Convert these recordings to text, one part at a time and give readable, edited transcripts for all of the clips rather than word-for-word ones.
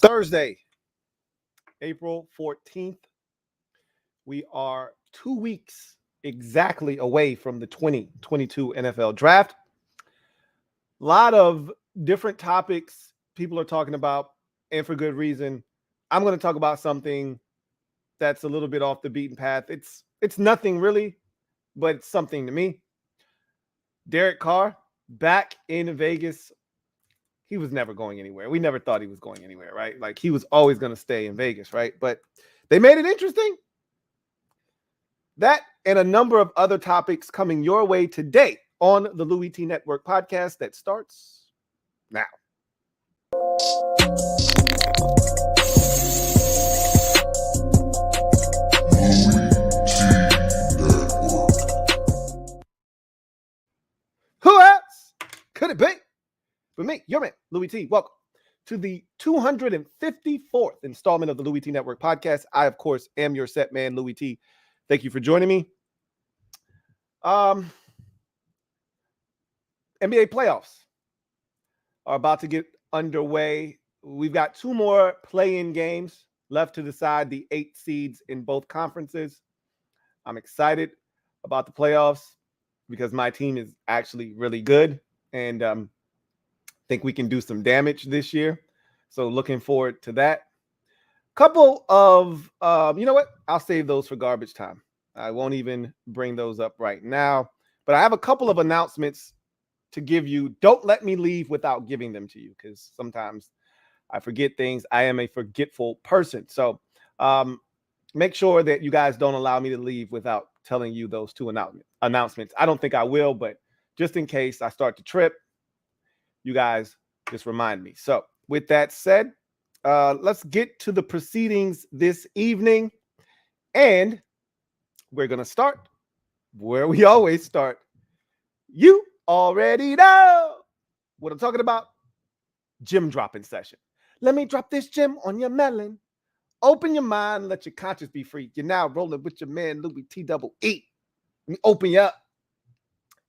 Thursday, April 14th. We are 2 weeks exactly away from the 2022 NFL draft. A lot of different topics people are talking about, and for good reason. I'm going to talk about something that's a little bit off the beaten path. It's nothing really, but it's something to me. Derek Carr back in Vegas. He was never going anywhere. We never thought he was going anywhere, right? Like he was always going to stay in Vegas, right? But they made it interesting. That and a number of other topics coming your way today on the LouieTeeNetwork podcast that starts now. Who else could it be but me, your man, Louie T? Welcome to the 254th installment of the LouieTeeNetwork podcast. I, of course, am your set man, Louie T. Thank you for joining me. NBA playoffs are about to get underway. We've got two more play-in games left to decide the 8 seeds in both conferences. I'm excited about the playoffs because my team is actually really good and think we can do some damage this year. So looking forward to that. Couple of, you know what? I'll save those for garbage time. I won't even bring those up right now. But I have a couple of announcements to give you. Don't let me leave without giving them to you because sometimes I forget things. I am a forgetful person. So make sure that you guys don't allow me to leave without telling you those two announcements. I don't think I will, but just in case I start to trip, you guys just remind me. So with that said, let's get to the proceedings this evening. And we're going to start where we always start. You already know what I'm talking about. Gem Droppin Session. Let me drop this gem on your melon. Open your mind, let your conscience be free. You're now rolling with your man, Louie T double E. Let me open you up.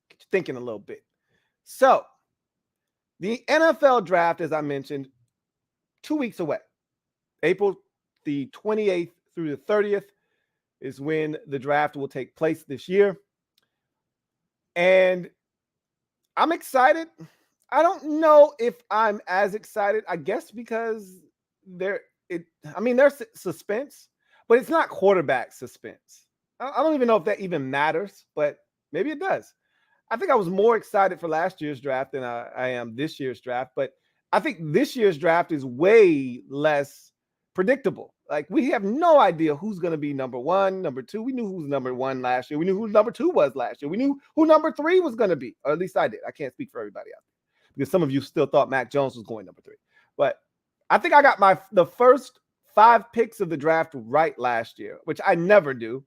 Get you thinking a little bit. So, the NFL draft, as I mentioned, 2 weeks away. April the 28th through the 30th is when the draft will take place this year. And I'm excited. I don't know if I'm as excited, I guess, because there's suspense, but it's not quarterback suspense. I don't even know if that even matters, but maybe it does. I think I was more excited for last year's draft than I am this year's draft, but I think this year's draft is way less predictable. Like we have no idea who's going to be number 1, number 2. We knew who was number 1 last year. We knew who number 2 was last year. We knew who number 3 was going to be, or at least I did. I can't speak for everybody else because some of you still thought Mac Jones was going number 3. But I think I got the first 5 picks of the draft right last year, which I never do.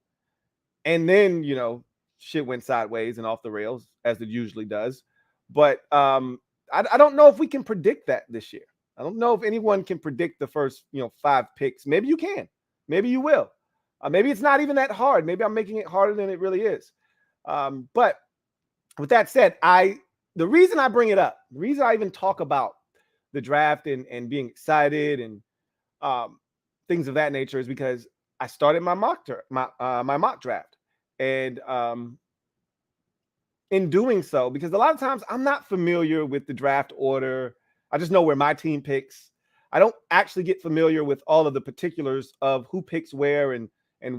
And then, shit went sideways and off the rails as it usually does. But I don't know if we can predict that this year. I don't know if anyone can predict the first, 5 picks. Maybe you can. Maybe you will. Maybe it's not even that hard. Maybe I'm making it harder than it really is. But with that said, the reason I bring it up, the reason I even talk about the draft and being excited and things of that nature is because I started my mock draft. And in doing so, because a lot of times I'm not familiar with the draft order. I just know where my team picks. I don't actually get familiar with all of the particulars of who picks where and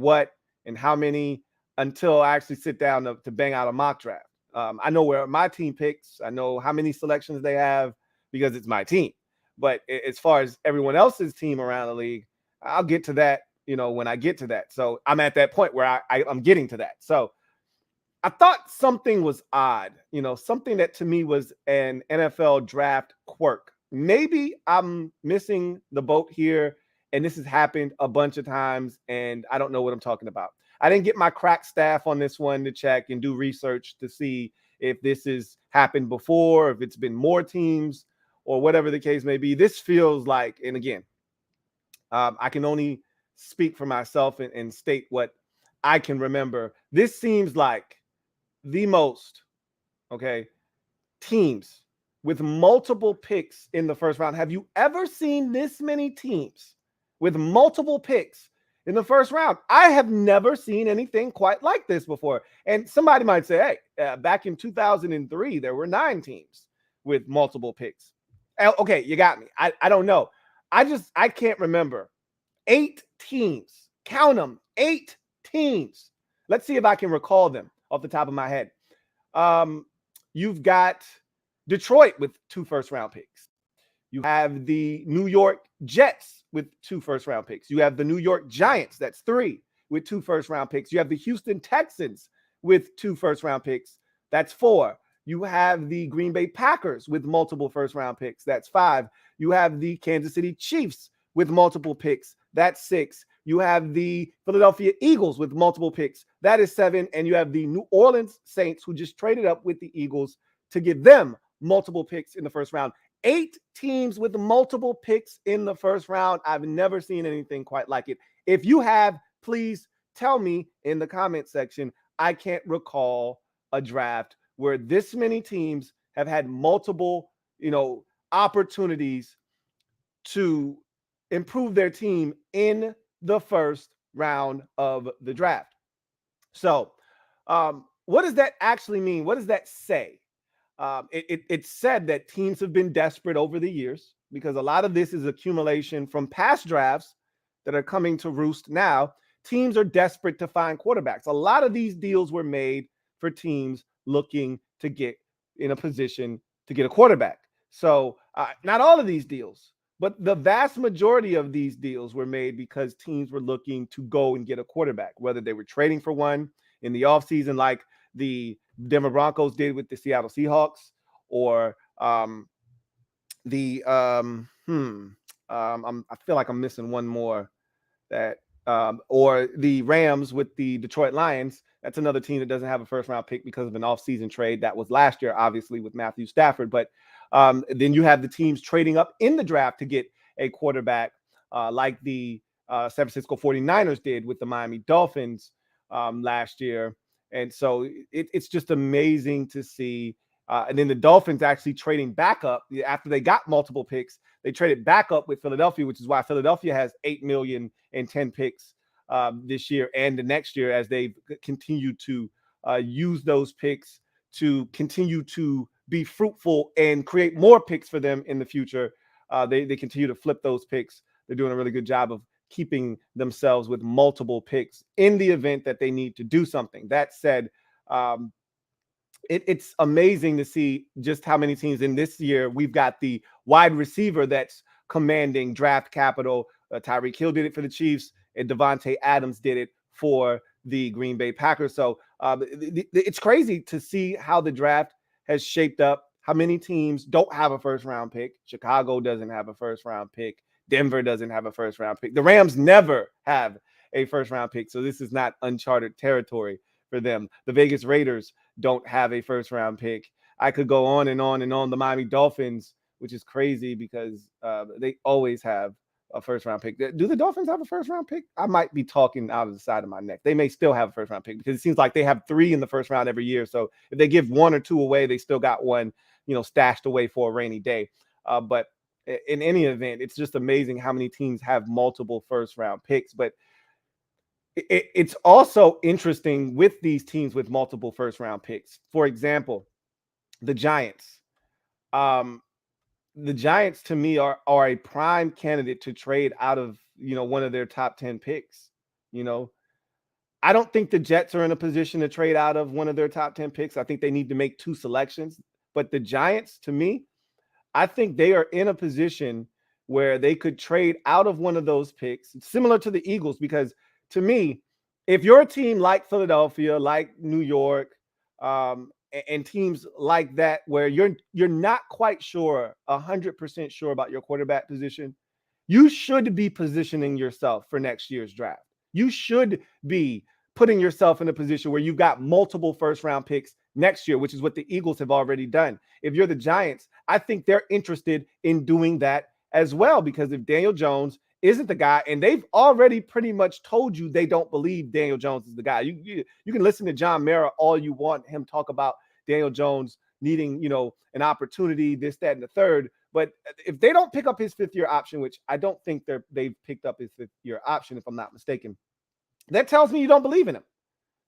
what and how many until I actually sit down to bang out a mock draft. I know where my team picks. I know how many selections they have because it's my team. But as far as everyone else's team around the league, I'll get to that, when I get to that. So I'm at that point where I'm getting to that. So I thought something was odd, something that to me was an NFL draft quirk. Maybe I'm missing the boat here, and this has happened a bunch of times, and I don't know what I'm talking about. I didn't get my crack staff on this one to check and do research to see if this has happened before, if it's been more teams, or whatever the case may be. This feels like, and again, I can only speak for myself and state what I can remember. This seems like the most, teams with multiple picks in the first round. Have you ever seen this many teams with multiple picks in the first round? I have never seen anything quite like this before. And somebody might say, hey, back in 2003, there were 9 teams with multiple picks. Okay, you got me. I don't know. I can't remember. 8 teams. Count them. 8 teams. Let's see if I can recall them off the top of my head. You've got Detroit with 2 first-round picks. You have the New York Jets with 2 first-round picks. You have the New York Giants, that's 3, with 2 first-round picks. You have the Houston Texans with 2 first-round picks. That's 4. You have the Green Bay Packers with multiple first-round picks. That's 5. You have the Kansas City Chiefs with multiple picks. That's 6. You have the Philadelphia Eagles with multiple picks. That is 7. And you have the New Orleans Saints, who just traded up with the Eagles to give them multiple picks in the first round. 8 teams with multiple picks in the first round. I've never seen anything quite like it. If you have, please tell me in the comment section. I can't recall a draft where this many teams have had multiple, opportunities to improve their team in the first round of the draft. So, what does that actually mean? What does that say? It's said that teams have been desperate over the years because a lot of this is accumulation from past drafts that are coming to roost now. Teams are desperate to find quarterbacks. A lot of these deals were made for teams looking to get in a position to get a quarterback. So not all of these deals, but the vast majority of these deals were made because teams were looking to go and get a quarterback, whether they were trading for one in the offseason like the Denver Broncos did with the Seattle Seahawks, or I feel like I'm missing one more, that or the Rams with the Detroit Lions. That's another team that doesn't have a first round pick because of an offseason trade that was last year, obviously, with Matthew Stafford. But then you have the teams trading up in the draft to get a quarterback, like the San Francisco 49ers did with the Miami Dolphins last year. And so it's just amazing to see. And then the Dolphins actually trading back up after they got multiple picks. They traded back up with Philadelphia, which is why Philadelphia has $8 million and 10 picks this year and the next year, as they continue to use those picks to continue to be fruitful and create more picks for them in the future. They continue to flip those picks. They're doing a really good job of keeping themselves with multiple picks in the event that they need to do something. That said, it's amazing to see just how many teams in this year. We've got the wide receiver that's commanding draft capital. Tyreek Hill did it for the Chiefs, and Devontae Adams did it for the Green Bay Packers. So it's crazy to see how the draft has shaped up, how many teams don't have a first round pick. Chicago doesn't have a first round pick. Denver doesn't have a first round pick. The Rams never have a first round pick. So this is not uncharted territory for them. The Vegas Raiders don't have a first round pick. I could go on and on and on. The Miami Dolphins, which is crazy because they always have a first round pick. Do the Dolphins have a first round pick? I might be talking out of the side of my neck. They may still have a first round pick because it seems like they have 3 in the first round every year. So if they give 1 or 2 away, they still got one, stashed away for a rainy day. But in any event, it's just amazing how many teams have multiple first round picks. But it's also interesting with these teams with multiple first round picks. For example, the Giants. The Giants, to me, are a prime candidate to trade out of, one of their top 10 picks. I don't think the Jets are in a position to trade out of one of their top 10 picks. I think they need to make 2 selections. But the Giants, to me, I think they are in a position where they could trade out of one of those picks, similar to the Eagles, because to me, if you're a team like Philadelphia, like New York, and teams like that, where you're not quite sure, 100% sure about your quarterback position, you should be positioning yourself for next year's draft. You should be putting yourself in a position where you've got multiple first round picks next year, which is what the Eagles have already done. If you're the Giants, I think they're interested in doing that as well, because if Daniel Jones isn't the guy, and they've already pretty much told you they don't believe Daniel Jones is the guy. You can listen to John Mara all you want him talk about Daniel Jones, needing, an opportunity, this, that, and the third. But if they don't pick up his 5th-year option, which I don't think they've picked up his 5th-year option, if I'm not mistaken, that tells me you don't believe in him.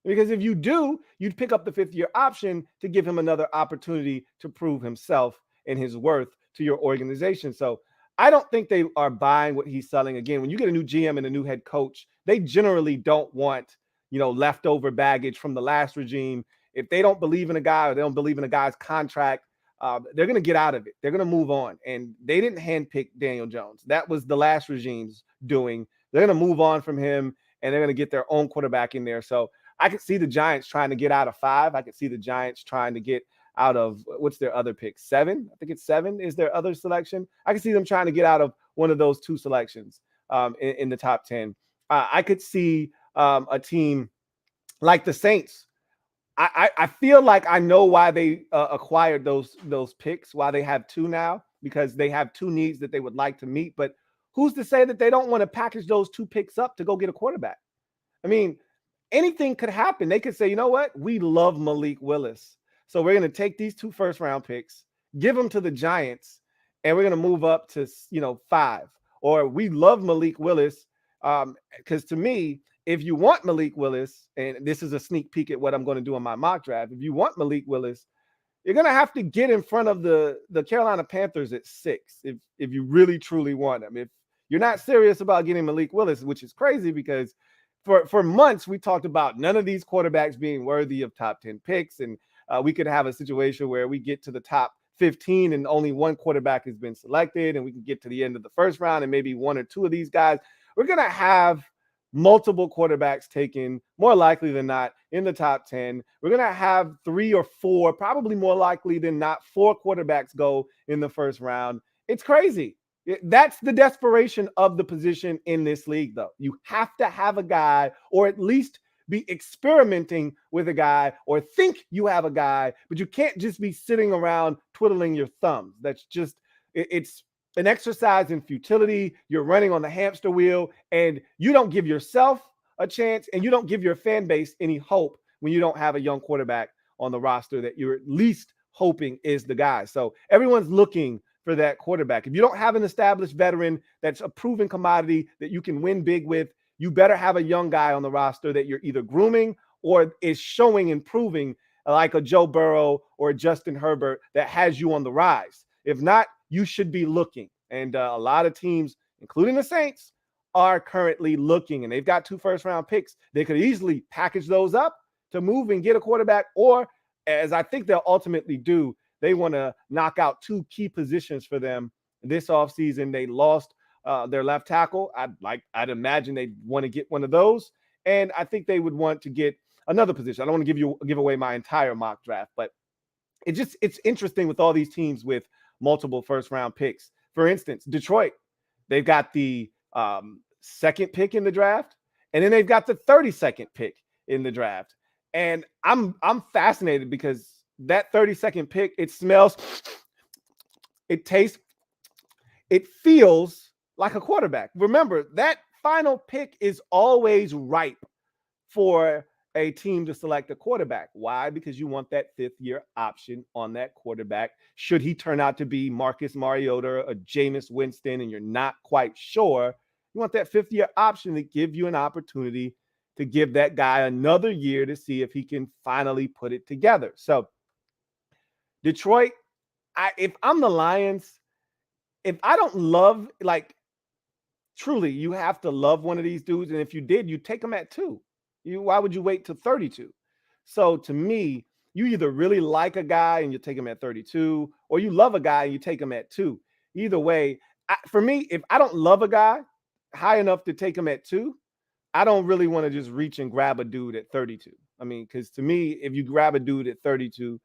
Because if you do, you'd pick up the 5th-year option to give him another opportunity to prove himself and his worth to your organization. So I don't think they are buying what he's selling. Again, when you get a new GM and a new head coach, they generally don't want, leftover baggage from the last regime. If they don't believe in a guy or they don't believe in a guy's contract, they're going to get out of it. They're going to move on. And they didn't handpick Daniel Jones. That was the last regime's doing. They're going to move on from him, and they're going to get their own quarterback in there. So I could see the Giants trying to get out of 5. I could see the Giants trying to get out of, what's their other pick? 7? I think it's 7 is their other selection. I could see them trying to get out of one of those 2 selections in the top 10. I could see a team like the Saints. I feel like I know why they acquired those picks, why they have 2 now, because they have 2 needs that they would like to meet. But who's to say that they don't want to package those 2 picks up to go get a quarterback? I mean, anything could happen. They could say, you know what? We love Malik Willis. So we're going to take these 2 first-round picks, give them to the Giants, and we're going to move up to, 5. Or we love Malik Willis because to me, if you want Malik Willis, and this is a sneak peek at what I'm going to do on my mock draft, if you want Malik Willis, you're going to have to get in front of the Carolina Panthers at 6 if you really, truly want him. If you're not serious about getting Malik Willis, which is crazy because for months we talked about none of these quarterbacks being worthy of top 10 picks, and we could have a situation where we get to the top 15 and only one quarterback has been selected, and we can get to the end of the first round and maybe 1 or 2 of these guys. We're going to have multiple quarterbacks taken, more likely than not, in the top 10. We're going to have 3 or 4, probably more likely than not, 4 quarterbacks go in the first round. It's crazy. That's the desperation of the position in this league, though. You have to have a guy, or at least be experimenting with a guy, or think you have a guy, but you can't just be sitting around twiddling your thumbs. That's just, it's an exercise in futility. You're running on the hamster wheel, and you don't give yourself a chance, and you don't give your fan base any hope when you don't have a young quarterback on the roster that you're at least hoping is the guy. So everyone's looking for that quarterback. If you don't have an established veteran that's a proven commodity that you can win big with, you better have a young guy on the roster that you're either grooming or is showing and proving, like a Joe Burrow or a Justin Herbert, that has you on the rise. If not, you should be looking. And a lot of teams, including the Saints, are currently looking, and they've got 2 first-round picks. They could easily package those up to move and get a quarterback, or, as I think they'll ultimately do, they want to knock out 2 key positions for them this offseason. They lost their left tackle. I'd imagine they'd want to get one of those, and I think they would want to get another position. I don't want to give away my entire mock draft, but it's interesting with all these teams with multiple first-round picks. For instance, Detroit, they've got the 2nd pick in the draft, and then they've got the 32nd pick in the draft. And I'm fascinated because that 32nd pick, it smells, it tastes, it feels like a quarterback. Remember, that final pick is always ripe for a team to select a quarterback. Why? Because you want that 5th-year option on that quarterback. Should he turn out to be Marcus Mariota or Jameis Winston and you're not quite sure, you want that 5th-year option to give you an opportunity to give that guy another year to see if he can finally put it together. So Detroit, if I'm the Lions, if I don't love, truly, you have to love one of these dudes. And if you did, you take them at 2. Why would you wait till 32? So to me, you either really like a guy and you take him at 32, or you love a guy and you take him at 2. Either way, for me, if I don't love a guy high enough to take him at 2, I don't really want to just reach and grab a dude at 32. I mean, because to me, if you grab a dude at 32,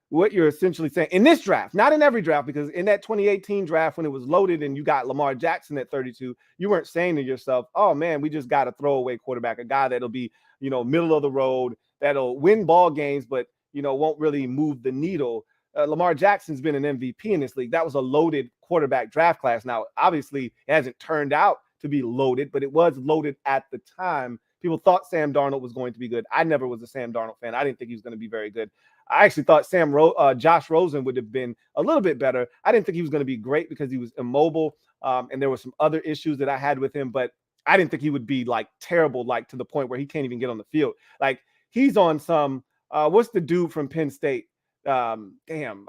what you're essentially saying in this draft, not in every draft, because in that 2018 draft when it was loaded and you got Lamar Jackson at 32, you weren't saying to yourself, oh man, we just got a throwaway quarterback, a guy that'll be, middle of the road, that'll win ball games, but, won't really move the needle. Lamar Jackson's been an MVP in this league. That was a loaded quarterback draft class. Now, obviously, it hasn't turned out to be loaded, but it was loaded at the time. People thought Sam Darnold was going to be good. I never was a Sam Darnold fan. I didn't think he was going to be very good. I actually thought Josh Rosen would have been a little bit better. I didn't think he was going to be great because he was immobile, and there were some other issues that I had with him, but I didn't think he would be like terrible, like to the point where he can't even get on the field. Like he's on some, what's the dude from Penn State? Hackenberg.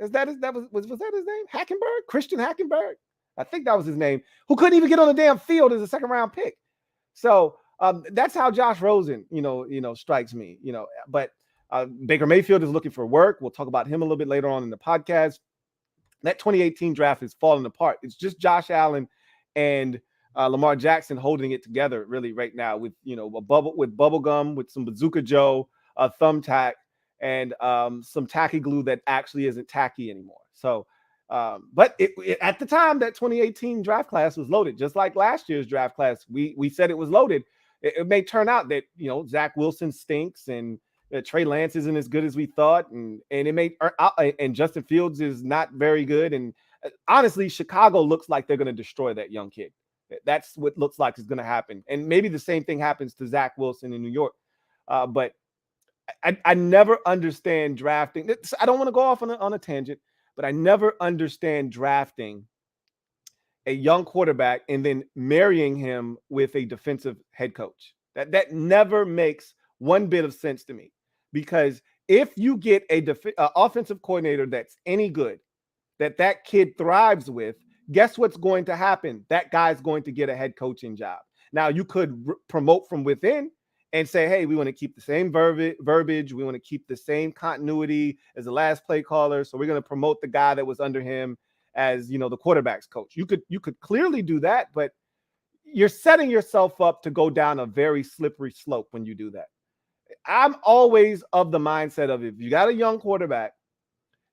Was that his name? Hackenberg? Christian Hackenberg? I think that was his name, who couldn't even get on the damn field as a second round pick. So that's how Josh Rosen, strikes me, but Baker Mayfield is looking for work. We'll talk about him a little bit later on in the podcast. That 2018 draft is falling apart. It's just Josh Allen and Lamar Jackson holding it together really right now with, bubble gum, with some Bazooka Joe, a thumbtack, and some tacky glue that actually isn't tacky anymore. So, but at the time, that 2018 draft class was loaded, just like last year's draft class. We said it was loaded. It may turn out that, Zach Wilson stinks and Trey Lance isn't as good as we thought. And it may, and Justin Fields is not very good. And honestly, Chicago looks like they're going to destroy that young kid. That's what looks like is going to happen. And maybe the same thing happens to Zach Wilson in New York. But I never understand drafting. I don't want to go off on a tangent, but I never understand drafting a young quarterback and then marrying him with a defensive head coach. That never makes one bit of sense to me, because if you get a offensive coordinator that's any good, that kid thrives with, guess what's going to happen? That guy's going to get a head coaching job. Now, you could promote from within and say, hey, we want to keep the same verbiage. We want to keep the same continuity as the last play caller. So we're going to promote the guy that was under him as, the quarterback's coach. You could clearly do that, but you're setting yourself up to go down a very slippery slope when you do that. I'm always of the mindset of, if you got a young quarterback,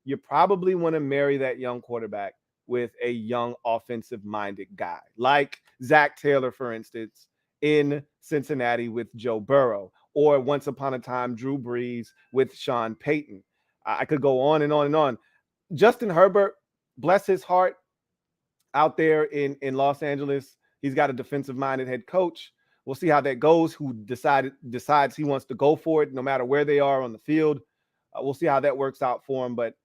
you probably want to marry that young quarterback with a young offensive-minded guy, like Zach Taylor, for instance, in Cincinnati with Joe Burrow, or once upon a time, Drew Brees with Sean Payton. I could go on and on and on. Justin Herbert, bless his heart, out there in Los Angeles, he's got a defensive-minded head coach. We'll see how that goes, who decides he wants to go for it no matter where they are on the field. We'll see how that works out for him. But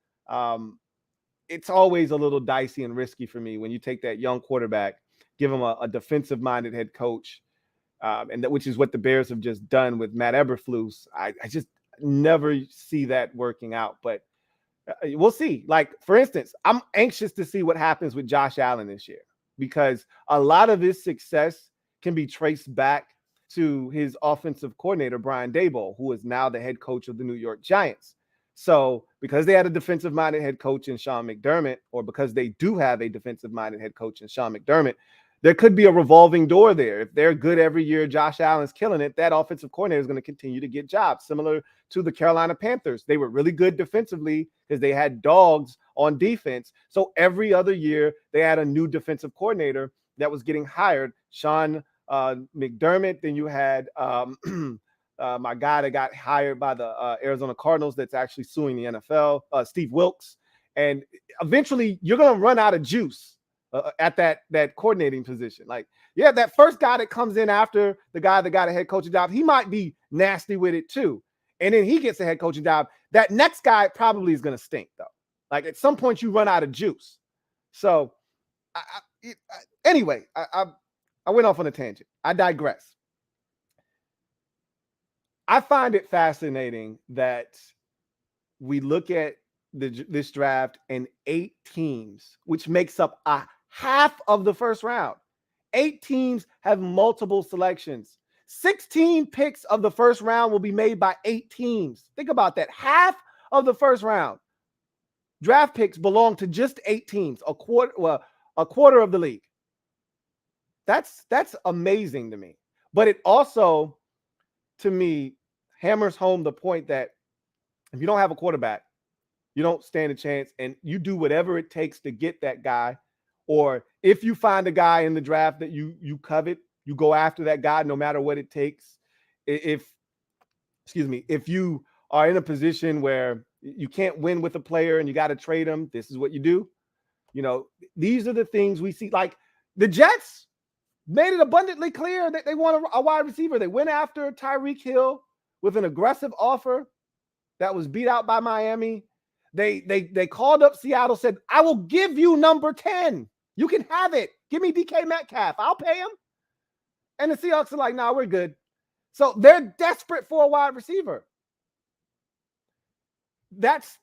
it's always a little dicey and risky for me when you take that young quarterback, give him a defensive-minded head coach, which is what the Bears have just done with Matt Eberflus. I just never see that working out. But we'll see. Like, for instance, I'm anxious to see what happens with Josh Allen this year, because a lot of his success can be traced back to his offensive coordinator, Brian Daboll, who is now the head coach of the New York Giants. So because they had a defensive-minded head coach in Sean McDermott, or because they do have a defensive-minded head coach in Sean McDermott, there could be a revolving door there. If they're good every year, Josh Allen's killing it, that offensive coordinator is going to continue to get jobs, similar to the Carolina Panthers. They were really good defensively because they had dogs on defense. So every other year, they had a new defensive coordinator that was getting hired. Sean McDermott. Then you had my guy that got hired by the Arizona Cardinals that's actually suing the NFL, Steve Wilkes. And eventually, you're going to run out of juice at that coordinating position. Like, yeah, that first guy that comes in after the guy that got a head coaching job, he might be nasty with it too. And then he gets a head coaching job. That next guy probably is going to stink, though. Like, at some point, you run out of juice. So, anyway, I went off on a tangent. I digress. I find it fascinating that we look at this draft and 8 teams, which makes up a half of the first round. 8 teams have multiple selections. 16 picks of the first round will be made by 8 teams. Think about that. Half of the first round draft picks belong to just 8 teams, a quarter of the league. That's amazing to me. But it also, to me, hammers home the point that if you don't have a quarterback, you don't stand a chance, and you do whatever it takes to get that guy. Or if you find a guy in the draft that you covet, you go after that guy no matter what it takes. If you are in a position where you can't win with a player and you got to trade him, this is what you do. These are the things we see. Like, the Jets made it abundantly clear that they want a wide receiver. They went after Tyreek Hill with an aggressive offer that was beat out by Miami. They called up Seattle, said, I will give you number 10. You can have it. Give me DK Metcalf. I'll pay him. And the Seahawks are like, nah, we're good. So they're desperate for a wide receiver. That's,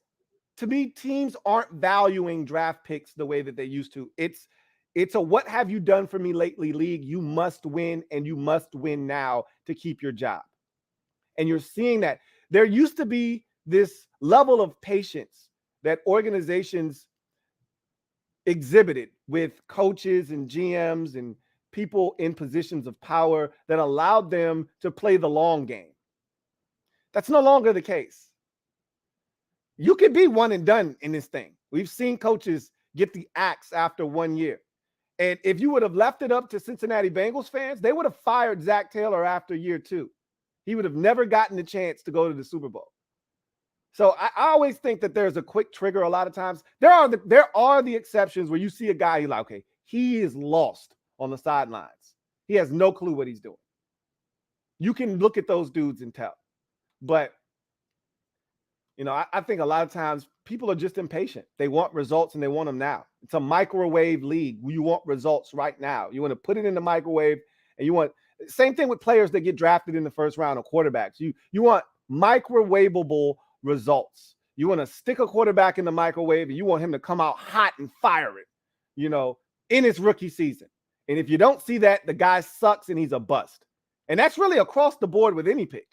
to me, teams aren't valuing draft picks the way that they used to. It's a what have you done for me lately league. You must win, and you must win now to keep your job. And you're seeing that. There used to be this level of patience that organizations exhibited with coaches and GMs and people in positions of power that allowed them to play the long game. That's no longer the case. You can be one and done in this thing. We've seen coaches get the axe after 1 year. And if you would have left it up to Cincinnati Bengals fans, they would have fired Zach Taylor after year 2. He would have never gotten the chance to go to the Super Bowl. So I always think that there's a quick trigger a lot of times. There are the exceptions where you see a guy, you're like, okay, he is lost on the sidelines. He has no clue what he's doing. You can look at those dudes and tell. But, you know, I think a lot of times people are just impatient. They want results and they want them now. It's a microwave league. You want results right now. You want to put it in the microwave, and you want – same thing with players that get drafted in the first round of quarterbacks. You want microwavable results. You want to stick a quarterback in the microwave, and you want him to come out hot and fire it, you know, in his rookie season. And if you don't see that, the guy sucks and he's a bust. And that's really across the board with any pick.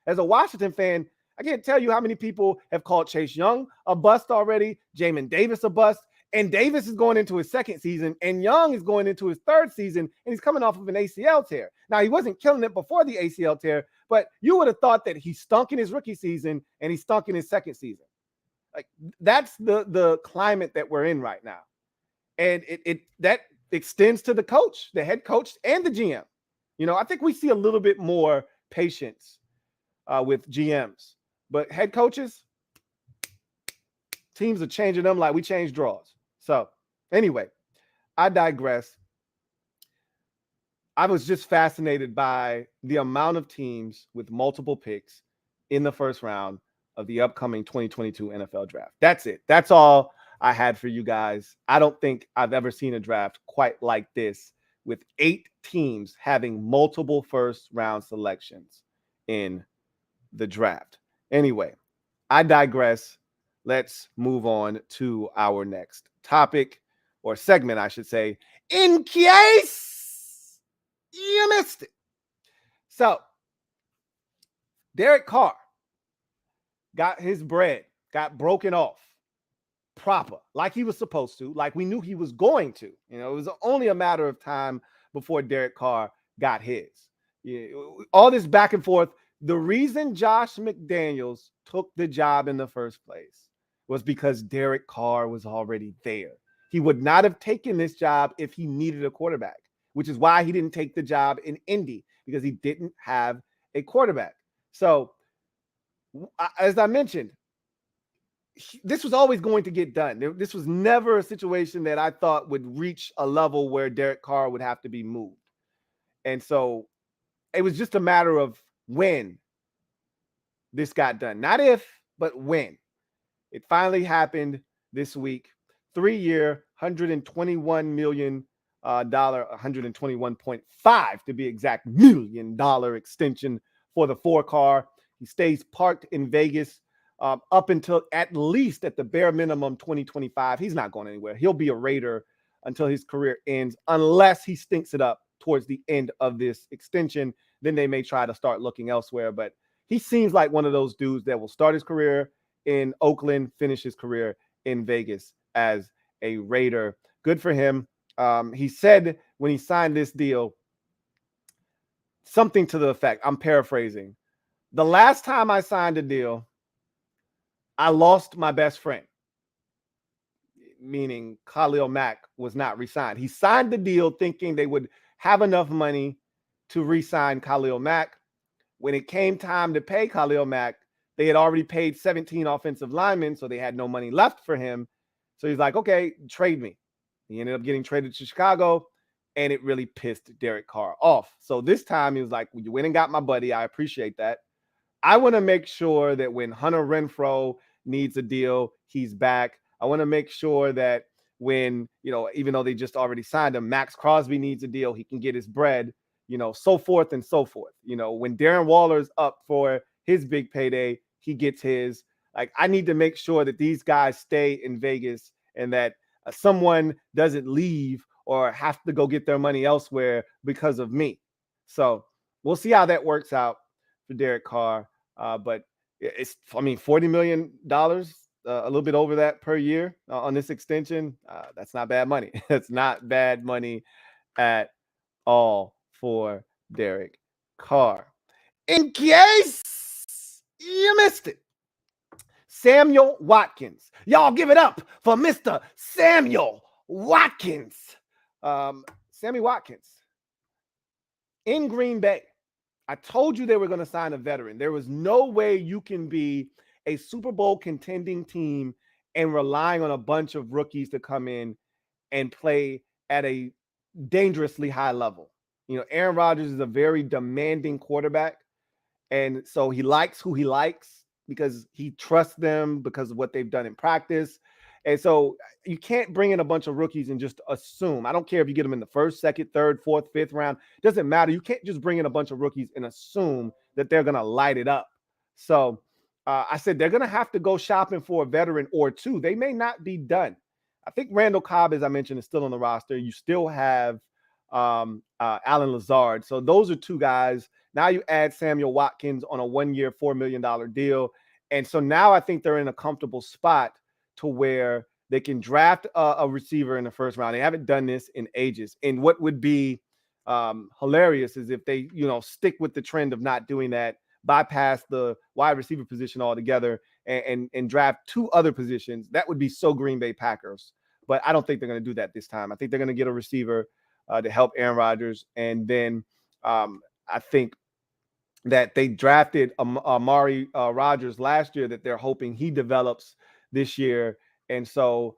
As a Washington fan, I can't tell you how many people have called Chase Young a bust already, Jamin Davis a bust, and Davis is going into his second season, and Young is going into his third season, and he's coming off of an ACL tear. Now, he wasn't killing it before the ACL tear, but you would have thought that he stunk in his rookie season and he stunk in his second season. Like, that's the climate that we're in right now. And that extends to the coach, the head coach, and the GM. You know, I think we see a little bit more patience with GMs, but head coaches, teams are changing them like we change draws. So anyway, I digress. I was just fascinated by the amount of teams with multiple picks in the first round of the upcoming 2022 NFL draft. That's it. That's all I had for you guys. I don't think I've ever seen a draft quite like this, with 8 teams having multiple first round selections in the draft. Anyway, I digress. Let's move on to our next topic, or segment, I should say, in case you missed it. So, Derek Carr got his bread, got broken off proper, like he was supposed to, like we knew he was going to. You know, it was only a matter of time before Derek Carr got his. Yeah, all this back and forth. The reason Josh McDaniels took the job in the first place was because Derek Carr was already there. He would not have taken this job if he needed a quarterback, which is why he didn't take the job in Indy, because he didn't have a quarterback. So, as I mentioned, this was always going to get done. This was never a situation that I thought would reach a level where Derek Carr would have to be moved. And so it was just a matter of when this got done. Not if, but when. It finally happened this week. 3-year, $121 million, $121.5 to be exact, $1 million extension for the 4-car. He stays parked in Vegas up until at least, at the bare minimum, 2025. He's not going anywhere. He'll be a Raider until his career ends, unless he stinks it up towards the end of this extension. Then they may try to start looking elsewhere. But he seems like one of those dudes that will start his career in Oakland, finish his career in Vegas as a Raider. Good for him. He said when he signed this deal, something to the effect, I'm paraphrasing, the last time I signed a deal, I lost my best friend, meaning Khalil Mack was not re-signed. He signed the deal thinking they would have enough money to re-sign Khalil Mack. When it came time to pay Khalil Mack, they had already paid 17 offensive linemen, so they had no money left for him. So he's like, okay, trade me. He ended up getting traded to Chicago, and it really pissed Derek Carr off. So this time he was like, well, you went and got my buddy. I appreciate that. I want to make sure that when Hunter Renfrow needs a deal, he's back. I want to make sure that when, even though they just already signed him, Max Crosby needs a deal, he can get his bread, so forth and so forth. When Darren Waller's up for his big payday, he gets his. Like, I need to make sure that these guys stay in Vegas and that someone doesn't leave or have to go get their money elsewhere because of me. So we'll see how that works out for Derek Carr. But it's, $40 million, a little bit over that per year on this extension. That's not bad money. That's not bad money at all for Derek Carr. In case you missed it, Samuel Watkins. Y'all give it up for Mr. Samuel Watkins. Sammy Watkins in Green Bay. I told you they were going to sign a veteran. There was no way you can be a Super Bowl contending team and relying on a bunch of rookies to come in and play at a dangerously high level. Aaron Rodgers is a very demanding quarterback. And so he likes who he likes because he trusts them because of what they've done in practice. And so you can't bring in a bunch of rookies and just assume. I don't care if you get them in the first, second, third, fourth, fifth round. It doesn't matter. You can't just bring in a bunch of rookies and assume that they're going to light it up. So I said they're going to have to go shopping for a veteran or two. They may not be done. I think Randall Cobb, as I mentioned, is still on the roster. You still have Alan Lazard. So those are two guys. Now you add Samuel Watkins on a 1-year, $4 million deal. And so now I think they're in a comfortable spot to where they can draft a receiver in the first round. They haven't done this in ages. And what would be hilarious is if they, stick with the trend of not doing that, bypass the wide receiver position altogether and draft two other positions. That would be so Green Bay Packers. But I don't think they're going to do that this time. I think they're going to get a receiver to help Aaron Rodgers. And then I think that they drafted Amari Rodgers last year that they're hoping he develops this year. And so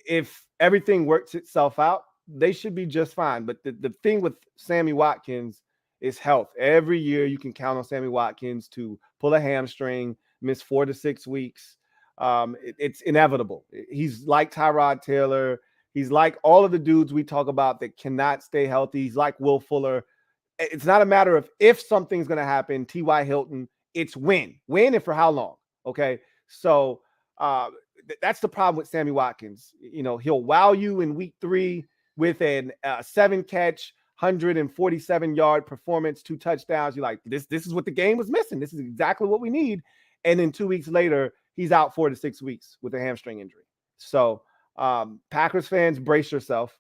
if everything works itself out, they should be just fine. But the thing with Sammy Watkins is health. Every year you can count on Sammy Watkins to pull a hamstring, miss 4 to 6 weeks. It's inevitable. He's like Tyrod Taylor. He's like all of the dudes we talk about that cannot stay healthy. He's like Will Fuller. It's not a matter of if something's going to happen, T.Y. Hilton. It's when and for how long. Okay. So that's the problem with Sammy Watkins. He'll wow you in week 3 with a 7-catch, 147-yard performance, 2 touchdowns. You're like, this is what the game was missing. This is exactly what we need. And then 2 weeks later, he's out 4 to 6 weeks with a hamstring injury. So Packers fans, brace yourself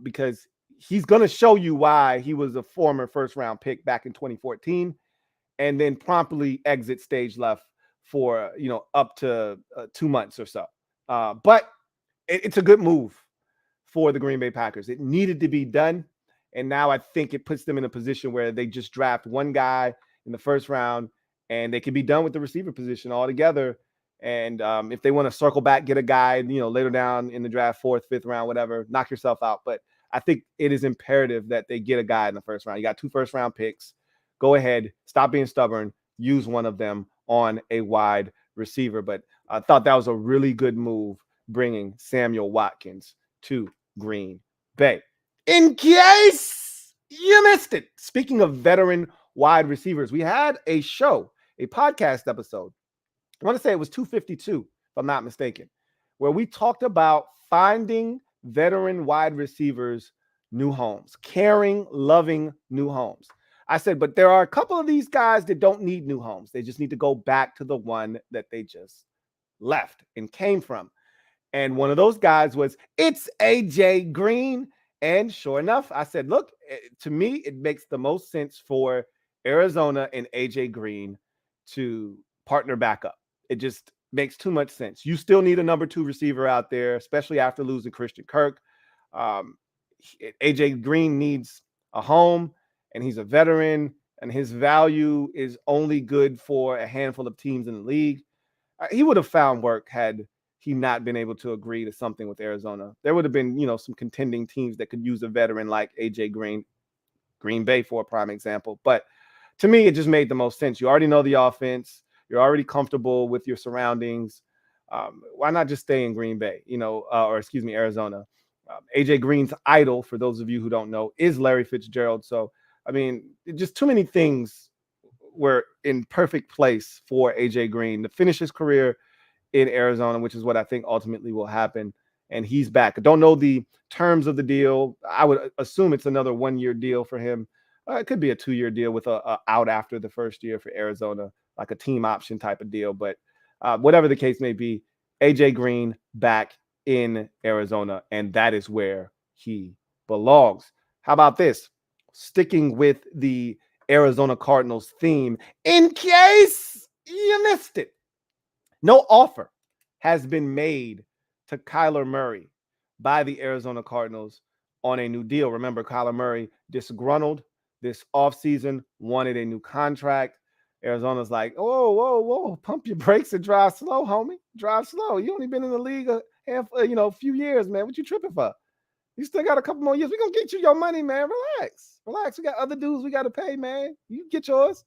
because he's going to show you why he was a former first-round pick back in 2014 and then promptly exit stage left for, up to 2 months or so. But it's a good move for the Green Bay Packers. It needed to be done. And now I think it puts them in a position where they just draft one guy in the first round and they can be done with the receiver position altogether. And if they want to circle back, get a guy, later down in the draft, 4th, 5th round, whatever, knock yourself out. But I think it is imperative that they get a guy in the first round. You got 2 first-round picks. Go ahead, stop being stubborn, use one of them on a wide receiver. But I thought that was a really good move, bringing Samuel Watkins to Green Bay. In case you missed it, speaking of veteran wide receivers, we had a podcast episode. I want to say it was 252, if I'm not mistaken, where we talked about finding veteran wide receivers new homes, caring, loving new homes. I said, but there are a couple of these guys that don't need new homes. They just need to go back to the one that they just left and came from. And one of those guys was, it's AJ Green. And sure enough, I said, look, to me, it makes the most sense for Arizona and AJ Green to partner back up. It just makes too much sense. You still need a number 2 receiver out there, especially after losing Christian Kirk. AJ Green needs a home, and he's a veteran, and his value is only good for a handful of teams in the league. He would have found work had he not been able to agree to something with Arizona. There would have been, some contending teams that could use a veteran like AJ Green, Green Bay for a prime example. But to me, it just made the most sense. You already know the offense. You're already comfortable with your surroundings. Why not just stay in Green Bay, or excuse me, Arizona? AJ Green's idol, for those of you who don't know, is Larry Fitzgerald. So, I mean, just too many things were in perfect place for AJ Green to finish his career in Arizona, which is what I think ultimately will happen. And he's back. I don't know the terms of the deal. I would assume it's another 1-year deal for him. It could be a 2-year deal with a out after the first year for Arizona, like a team option type of deal. But whatever the case may be, AJ Green back in Arizona, and that is where he belongs. How about this? Sticking with the Arizona Cardinals theme, in case you missed it, no offer has been made to Kyler Murray by the Arizona Cardinals on a new deal. Remember, Kyler Murray disgruntled this offseason, wanted a new contract. Arizona's like, whoa, whoa, whoa, pump your brakes and drive slow, homie. Drive slow. You only been in the league a few years, man. What you tripping for? You still got a couple more years. We're going to get you your money, man. Relax. Relax. We got other dudes we got to pay, man. You get yours.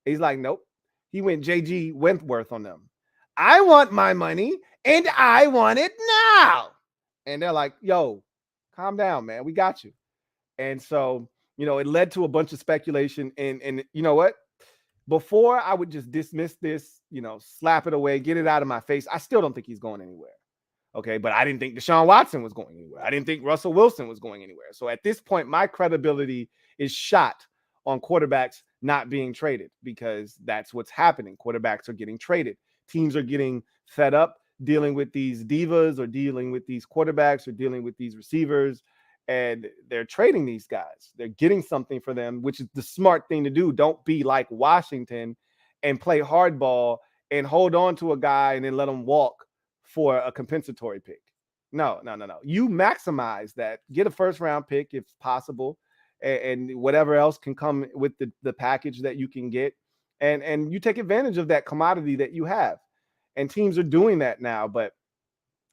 He's like, nope. He went JG Wentworth on them. I want my money and I want it now. And they're like, yo, calm down, man. We got you. And so, it led to a bunch of speculation. And you know what? Before I would just dismiss this, slap it away, get it out of my face, I still don't think he's going anywhere. Okay. But I didn't think Deshaun Watson was going anywhere. I didn't think Russell Wilson was going anywhere. So at this point, my credibility is shot on quarterbacks not being traded, because that's what's happening. Quarterbacks are getting traded. Teams are getting fed up dealing with these divas or dealing with these quarterbacks or dealing with these receivers, and they're trading these guys. They're getting something for them, which is the smart thing to do. Don't be like Washington and play hardball and hold on to a guy and then let him walk for a compensatory pick. No. You maximize that. Get a first-round pick if possible, and whatever else can come with the package that you can get. And you take advantage of that commodity that you have. And teams are doing that now, but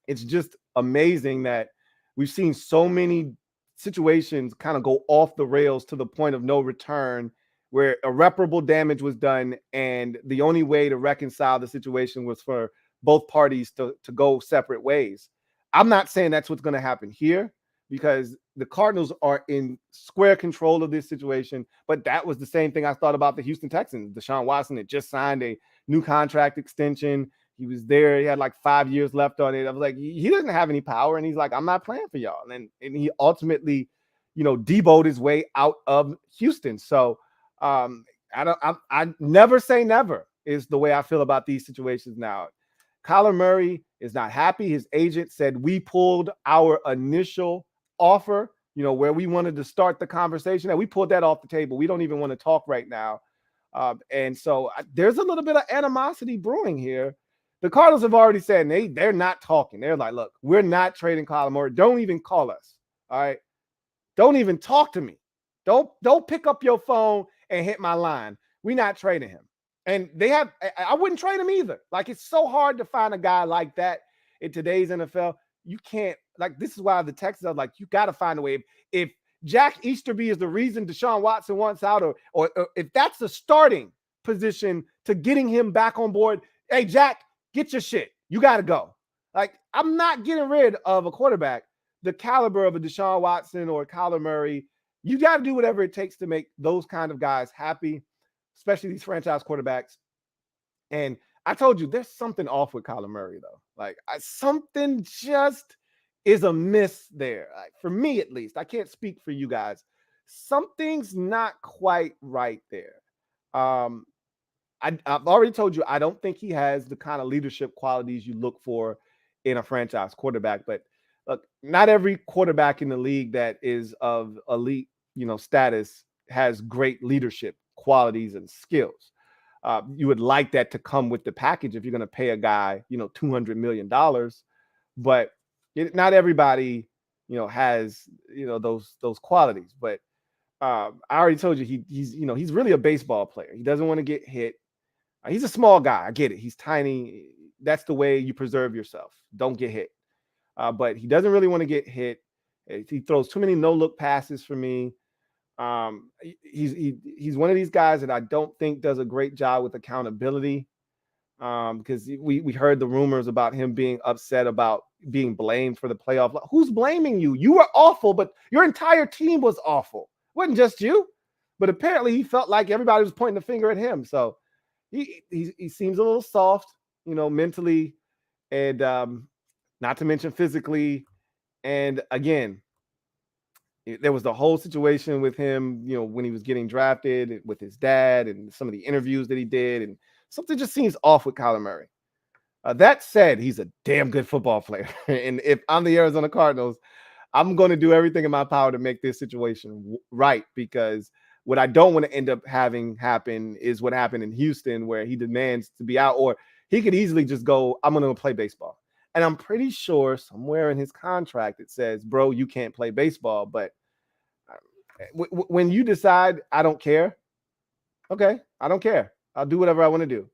it's just amazing that we've seen so many situations kind of go off the rails to the point of no return, where irreparable damage was done, and the only way to reconcile the situation was for both parties to go separate ways. I'm not saying that's what's going to happen here, because the Cardinals are in square control of this situation. But that was the same thing I thought about the Houston Texans. Deshaun Watson had just signed a new contract extension. He was there. He had like 5 years left on it. I was like, he doesn't have any power. And he's like, I'm not playing for y'all. And he ultimately, Deboed his way out of Houston. So I never say never is the way I feel about these situations now. Kyler Murray is not happy. His agent said, we pulled our initial offer, where we wanted to start the conversation, and we pulled that off the table. We don't even want to talk right now. And so there's a little bit of animosity brewing here. The Cardinals have already said they're not talking. They're like, look, we're not trading Kyler Murray. Don't even call us. All right. Don't even talk to me. Don't pick up your phone and hit my line. We're not trading him. And I wouldn't trade him either. Like, it's so hard to find a guy like that in today's NFL. You can't, this is why the Texans are like, you got to find a way. If Jack Easterby is the reason Deshaun Watson wants out, or if that's the starting position to getting him back on board, hey, Jack, get your shit. You got to go. I'm not getting rid of a quarterback the caliber of a Deshaun Watson or Kyler Murray. You got to do whatever it takes to make those kind of guys happy, especially these franchise quarterbacks. And I told you, there's something off with Kyler Murray, though. Something just is amiss there. For me, at least. I can't speak for you guys. Something's not quite right there. I've already told you, I don't think he has the kind of leadership qualities you look for in a franchise quarterback. But look, not every quarterback in the league that is of elite, status has great leadership qualities and skills. You would like that to come with the package if you're going to pay a guy, $200 million. But not everybody, has, those qualities. But I already told you he's really a baseball player. He doesn't want to get hit. He's a small guy. I get it. He's tiny. That's the way you preserve yourself. Don't get hit. But he doesn't really want to get hit. He throws too many no-look passes for me. He's one of these guys that I don't think does a great job with accountability. Because we heard the rumors about him being upset about being blamed for the playoff. Who's blaming you? You were awful, but your entire team was awful. It wasn't just you. But apparently he felt like everybody was pointing the finger at him. So he seems a little soft, mentally, and not to mention physically. And again, there was the whole situation with him, when he was getting drafted with his dad and some of the interviews that he did, and something just seems off with Kyler Murray. That said, he's a damn good football player. And if I'm the Arizona Cardinals, I'm going to do everything in my power to make this situation right, because what I don't want to end up having happen is what happened in Houston, where he demands to be out, or he could easily just go, I'm going to play baseball. And I'm pretty sure somewhere in his contract it says, bro, you can't play baseball. But when you decide, I don't care, okay, I don't care. I'll do whatever I want to do.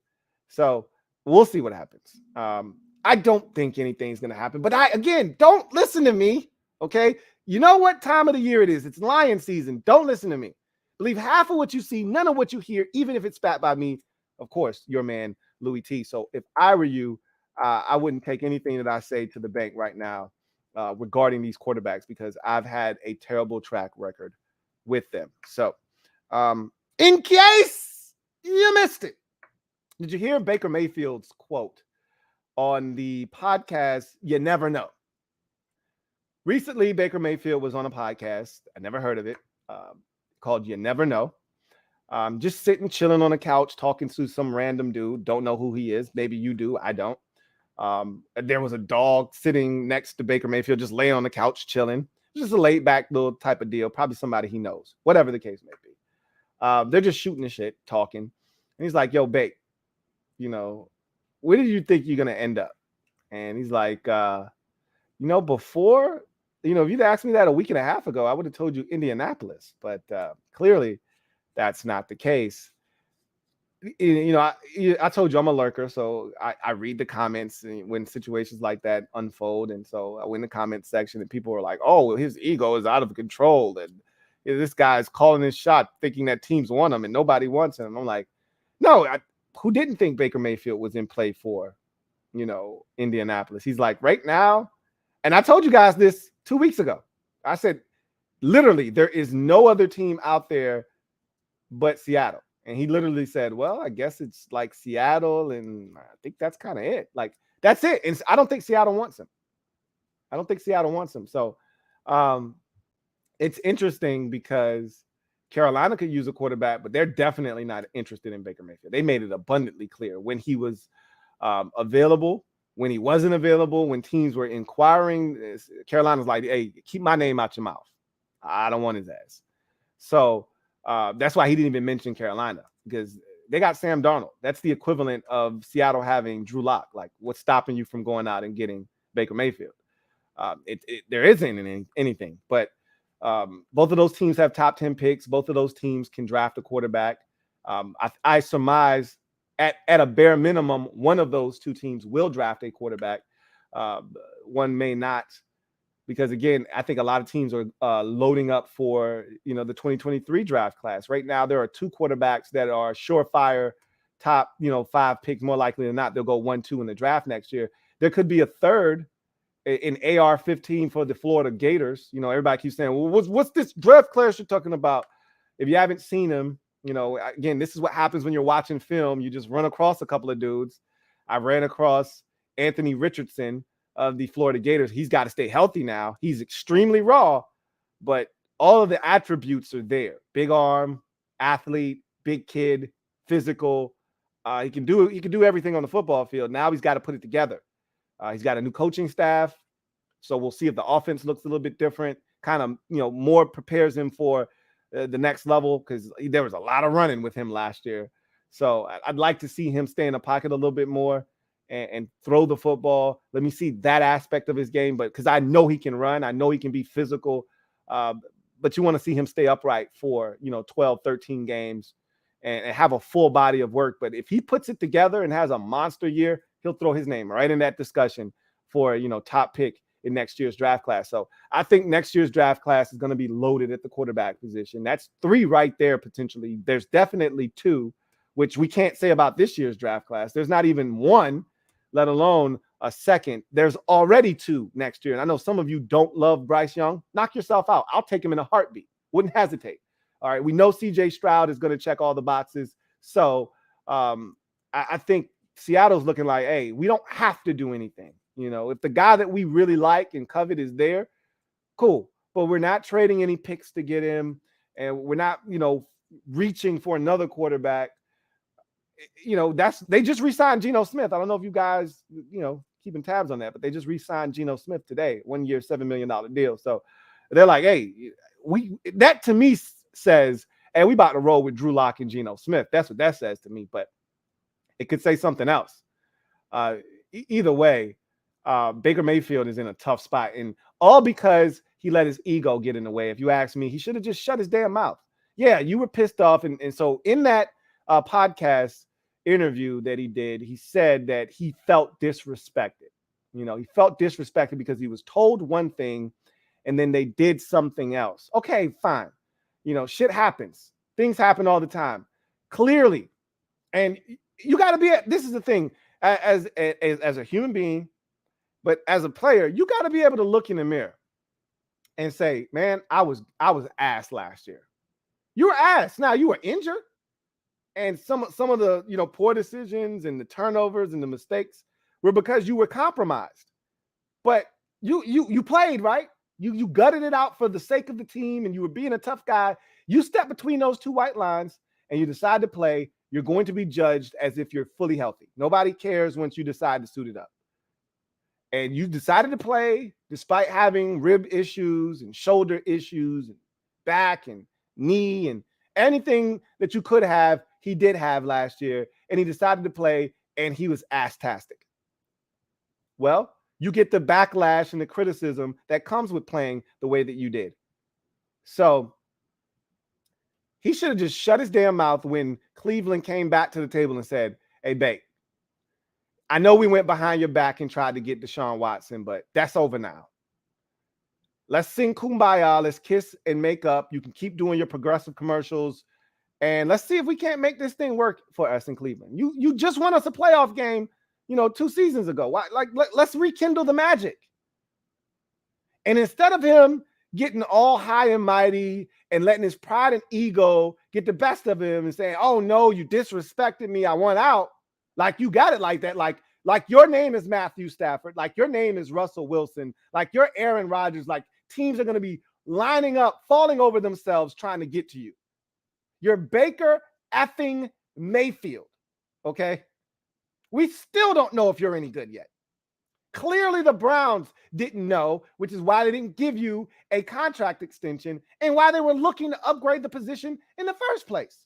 So we'll see what happens. I don't think anything's going to happen. But again, don't listen to me, okay? You know what time of the year it is. It's lion season. Don't listen to me. Believe half of what you see, none of what you hear, even if it's spat by me, of course, your man, Louie T. So if I were you, I wouldn't take anything that I say to the bank right now regarding these quarterbacks, because I've had a terrible track record with them. So in case you missed it, did you hear Baker Mayfield's quote on the podcast, You Never Know? Recently, Baker Mayfield was on a podcast. I never heard of it, called You Never Know. Just sitting, chilling on a couch, talking to some random dude. Don't know who he is. Maybe you do. I don't. There was a dog sitting next to Baker Mayfield, just laying on the couch, chilling. Just a laid back little type of deal. Probably somebody he knows, whatever the case may be. They're just shooting the shit, talking. And he's like, yo, Bake, where did you think you're going to end up? And he's like, before, if you'd asked me that a week and a half ago, I would have told you Indianapolis. But clearly that's not the case. I told you I'm a lurker, so I read the comments when situations like that unfold. And so I went in the comment section and people were like, oh, his ego is out of control. And this guy's calling his shot thinking that teams want him and nobody wants him. I'm like, no, who didn't think Baker Mayfield was in play for, Indianapolis? He's like, right now, and I told you guys this 2 weeks ago. I said, literally, there is no other team out there but Seattle. And he literally said, well, I guess it's like Seattle, and I think that's kind of it. Like, that's it. And I don't think Seattle wants him. So it's interesting because Carolina could use a quarterback, but they're definitely not interested in Baker Mayfield. They made it abundantly clear when he was available, when he wasn't available, when teams were inquiring. Carolina's like, hey, keep my name out your mouth. I don't want his ass. So that's why he didn't even mention Carolina, because they got Sam Darnold. That's the equivalent of Seattle having Drew Lock. Like, what's stopping you from going out and getting Baker Mayfield? There isn't anything. But both of those teams have top 10 picks. Both of those teams can draft a quarterback. I surmise at a bare minimum, one of those two teams will draft a quarterback. One may not. Because, again, I think a lot of teams are loading up for, the 2023 draft class. Right now, there are two quarterbacks that are surefire top, 5 picks. More likely than not, they'll go 1-2 in the draft next year. There could be a third in AR-15 for the Florida Gators. Everybody keeps saying, well, what's this draft class you're talking about? If you haven't seen him, again, this is what happens when you're watching film. You just run across a couple of dudes. I ran across Anthony Richardson of the Florida Gators. He's got to stay healthy now. He's extremely raw, but all of the attributes are there. Big arm, athlete, big kid, physical. He can do everything on the football field. Now he's got to put it together. He's got a new coaching staff. So we'll see if the offense looks a little bit different, kind of, more prepares him for the next level, because there was a lot of running with him last year. So I'd like to see him stay in the pocket a little bit more and throw the football. Let me see that aspect of his game, but because I know he can run, I know he can be physical, but you want to see him stay upright for 12, 13 games and have a full body of work. But if he puts it together and has a monster year, he'll throw his name right in that discussion for top pick in next year's draft class. So I think next year's draft class is going to be loaded at the quarterback position. That's 3 right there potentially. There's definitely 2, which we can't say about this year's draft class. There's not even 1, let alone a second. There's already 2 next year. And I know some of you don't love Bryce Young. Knock yourself out. I'll take him in a heartbeat. Wouldn't hesitate. All right. We know CJ Stroud is going to check all the boxes. So I think Seattle's looking like, hey, we don't have to do anything. You know, if the guy that we really like and covet is there, cool. But we're not trading any picks to get him. And we're not, reaching for another quarterback. They just re-signed Geno Smith. I don't know if you guys, keeping tabs on that, but they just re-signed Geno Smith today, 1 year, $7 million deal. So they're like, hey, that to me says, hey, we about to roll with Drew Lock and Geno Smith. That's what that says to me, but it could say something else. Either way, Baker Mayfield is in a tough spot, and all because he let his ego get in the way. If you ask me, he should have just shut his damn mouth. Yeah, you were pissed off. And so in that podcast interview that he did, he said that he felt disrespected. He felt disrespected because he was told one thing and then they did something else. Okay, fine. Shit happens. Things happen all the time. Clearly. And you got to be, this is the thing, as a human being, but as a player, you got to be able to look in the mirror and say, man, I was ass last year. You were ass. Now you were injured. And some of the, poor decisions and the turnovers and the mistakes were because you were compromised. But you played, right? You gutted it out for the sake of the team, and you were being a tough guy. You step between those 2 white lines and you decide to play. You're going to be judged as if you're fully healthy. Nobody cares once you decide to suit it up. And you decided to play despite having rib issues and shoulder issues and back and knee and anything that you could have, he did have last year. And he decided to play, and he was ass-tastic. Well, you get the backlash and the criticism that comes with playing the way that you did. So he should have just shut his damn mouth when Cleveland came back to the table and said, hey, babe, I know we went behind your back and tried to get Deshaun Watson, but that's over now. Let's sing Kumbaya. Let's kiss and make up. You can keep doing your progressive commercials, and let's see if we can't make this thing work for us in Cleveland. You just won us a playoff game, 2 seasons ago. Why? Let's rekindle the magic. And instead of him getting all high and mighty and letting his pride and ego get the best of him and saying, oh, no, you disrespected me, I want out. Like you got it like that. Like your name is Matthew Stafford. Like your name is Russell Wilson. Like you're Aaron Rodgers. Like teams are going to be lining up, falling over themselves, trying to get to you. You're Baker effing Mayfield. Okay? We still don't know if you're any good yet. Clearly the Browns didn't know, which is why they didn't give you a contract extension and why they were looking to upgrade the position in the first place.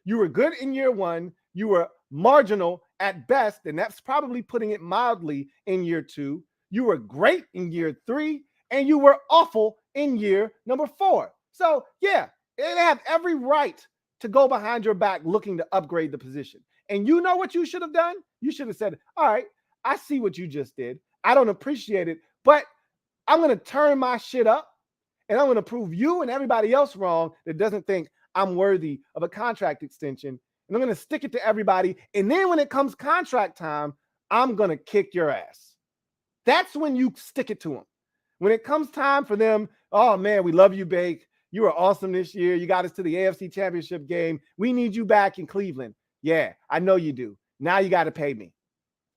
You were good in year 1. You were marginal at best, and that's probably putting it mildly in year 2. You were great in year 3, and you were awful in year number 4. So, yeah, they have every right to go behind your back looking to upgrade the position. And you know what you should have done? You should have said, all right, I see what you just did. I don't appreciate it, but I'm going to turn my shit up, and I'm going to prove you and everybody else wrong that doesn't think I'm worthy of a contract extension. And I'm going to stick it to everybody. And then when it comes contract time, I'm going to kick your ass. That's when you stick it to them. When it comes time for them, oh, man, we love you, Bake. You were awesome this year. You got us to the AFC Championship game. We need you back in Cleveland. Yeah, I know you do. Now you got to pay me.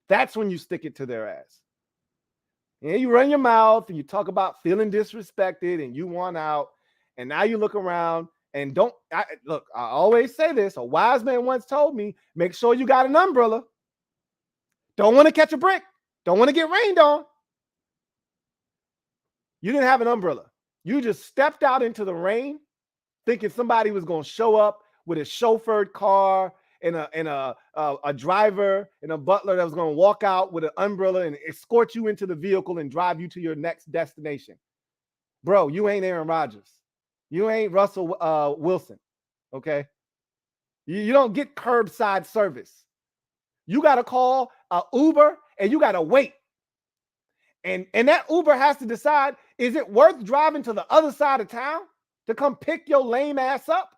That's when you stick it to their ass. And you run your mouth and you talk about feeling disrespected and you want out. And now you look around and I always say this. A wise man once told me, make sure you got an umbrella. Don't want to catch a brick. Don't want to get rained on. You didn't have an umbrella. You just stepped out into the rain thinking somebody was going to show up with a chauffeured car and a driver and a butler that was going to walk out with an umbrella and escort you into the vehicle and drive you to your next destination. Bro, you ain't Aaron Rodgers. You ain't Russell Wilson, okay? You don't get curbside service. You got to call an Uber and you got to wait. And that Uber has to decide, is it worth driving to the other side of town to come pick your lame ass up?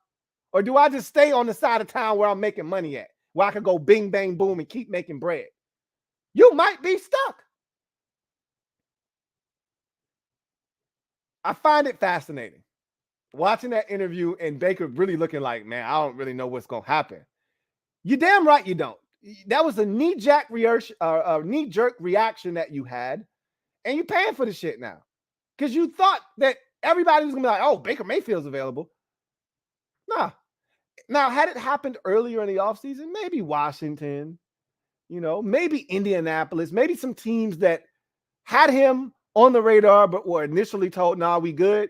Or do I just stay on the side of town where I'm making money at, where I can go bing, bang, boom and keep making bread? You might be stuck. I find it fascinating watching that interview and Baker really looking like, man, I don't really know what's going to happen. You damn right you don't. That was a knee-jerk reaction that you had, and you're paying for the shit now. Because you thought that everybody was going to be like, oh, Baker Mayfield's available. Nah. Now, had it happened earlier in the offseason, maybe Washington, maybe Indianapolis, maybe some teams that had him on the radar but were initially told, nah, we good.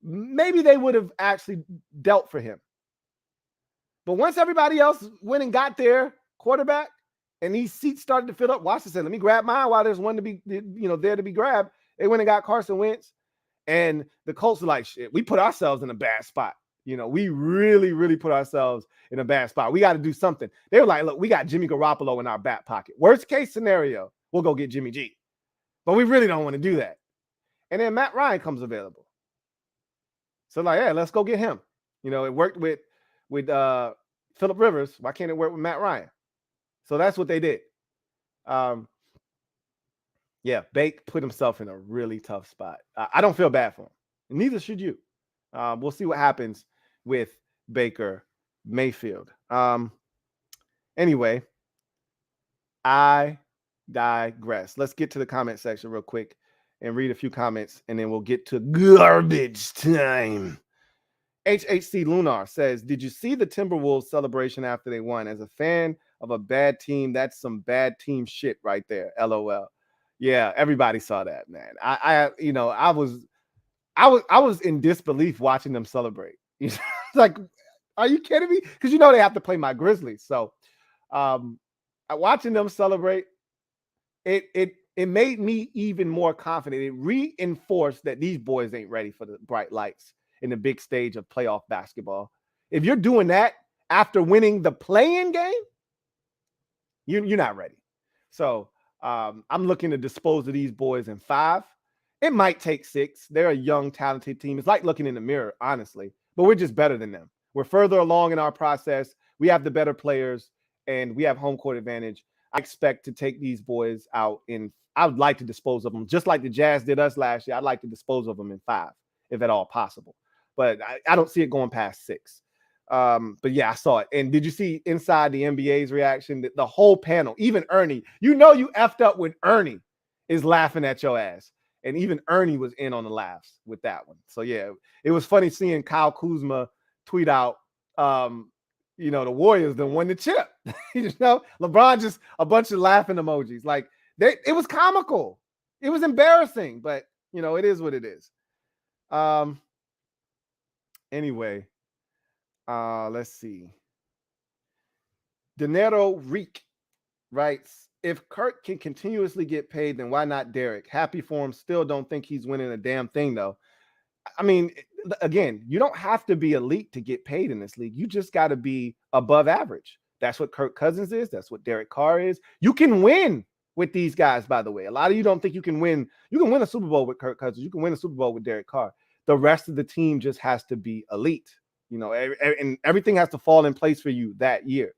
Maybe they would have actually dealt for him. But once everybody else went and got their quarterback and these seats started to fill up, Washington said, let me grab mine while there's one to be, there to be grabbed. They went and got Carson Wentz. And the Colts are like, shit, we put ourselves in a bad spot. We really, really put ourselves in a bad spot. We got to do something. They were like, look, we got Jimmy Garoppolo in our back pocket. Worst case scenario, we'll go get Jimmy G. But we really don't want to do that. And then Matt Ryan comes available. So like, yeah, let's go get him. It worked with Phillip Rivers. Why can't it work with Matt Ryan? So that's what they did. Yeah, Bake put himself in a really tough spot. I don't feel bad for him. Neither should you. We'll see what happens with Baker Mayfield. Anyway, I digress. Let's get to the comment section real quick and read a few comments, and then we'll get to garbage time. HHC Lunar says, did you see the Timberwolves celebration after they won? As a fan of a bad team, that's some bad team shit right there. LOL. Yeah, everybody saw that, man. I was in disbelief watching them celebrate. Like, are you kidding me? Because they have to play my Grizzlies. So watching them celebrate, it made me even more confident. It reinforced that these boys ain't ready for the bright lights in the big stage of playoff basketball. If you're doing that after winning the play-in game, you're not ready. So I'm looking to dispose of these boys in 5. It might take 6. They're a young, talented team. It's like looking in the mirror, honestly. But we're just better than them. We're further along in our process. We have the better players, and we have home court advantage. I expect to take these boys out I would like to dispose of them, just like the Jazz did us last year. I'd like to dispose of them in 5, if at all possible. But I don't see it going past 6. But yeah, I saw it. And did you see inside the NBA's reaction? The whole panel, even Ernie, you effed up when Ernie is laughing at your ass. And even Ernie was in on the laughs with that one. So yeah, it was funny seeing Kyle Kuzma tweet out, the Warriors done won the chip. LeBron just a bunch of laughing emojis. Like it was comical. It was embarrassing, but it is what it is. Anyway, let's see. Dinero Reek writes, if Kirk can continuously get paid, then why not Derek? Happy for him. Still don't think he's winning a damn thing, though. I mean, again, you don't have to be elite to get paid in this league. You just got to be above average. That's what Kirk Cousins is. That's what Derek Carr is. You can win with these guys, by the way. A lot of you don't think you can win. You can win a Super Bowl with Kirk Cousins. You can win a Super Bowl with Derek Carr. The rest of the team just has to be elite, and everything has to fall in place for you that year.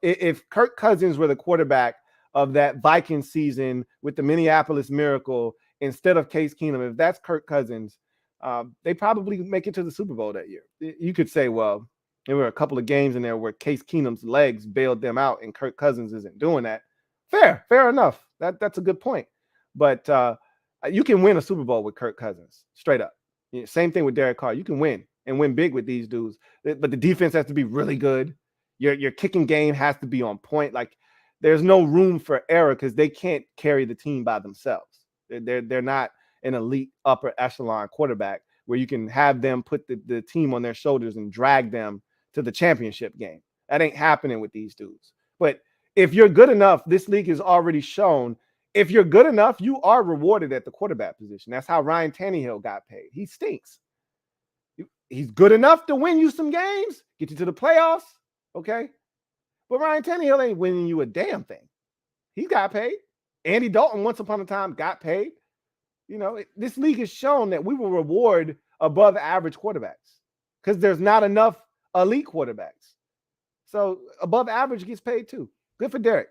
If Kirk Cousins were the quarterback of that Viking season with the Minneapolis Miracle instead of Case Keenum, if that's Kirk Cousins, they probably make it to the Super Bowl that year. You could say, well, there were a couple of games in there where Case Keenum's legs bailed them out and Kirk Cousins isn't doing that. Fair enough. That's a good point. But you can win a Super Bowl with Kirk Cousins, straight up. Same thing with Derek Carr. You can win and win big with these dudes, but the defense has to be really good. Your kicking game has to be on point. Like, there's no room for error because they can't carry the team by themselves. They're not an elite upper echelon quarterback where you can have them put the team on their shoulders and drag them to the championship game. That ain't happening with these dudes. But if you're good enough, this league has already shown, if you're good enough, you are rewarded at the quarterback position. That's how Ryan Tannehill got paid. He stinks. He's good enough to win you some games, get you to the playoffs, okay? But Ryan Tannehill ain't winning you a damn thing. He got paid. Andy Dalton, once upon a time, got paid. This league has shown that we will reward above average quarterbacks because there's not enough elite quarterbacks. So above average gets paid too. Good for Derek.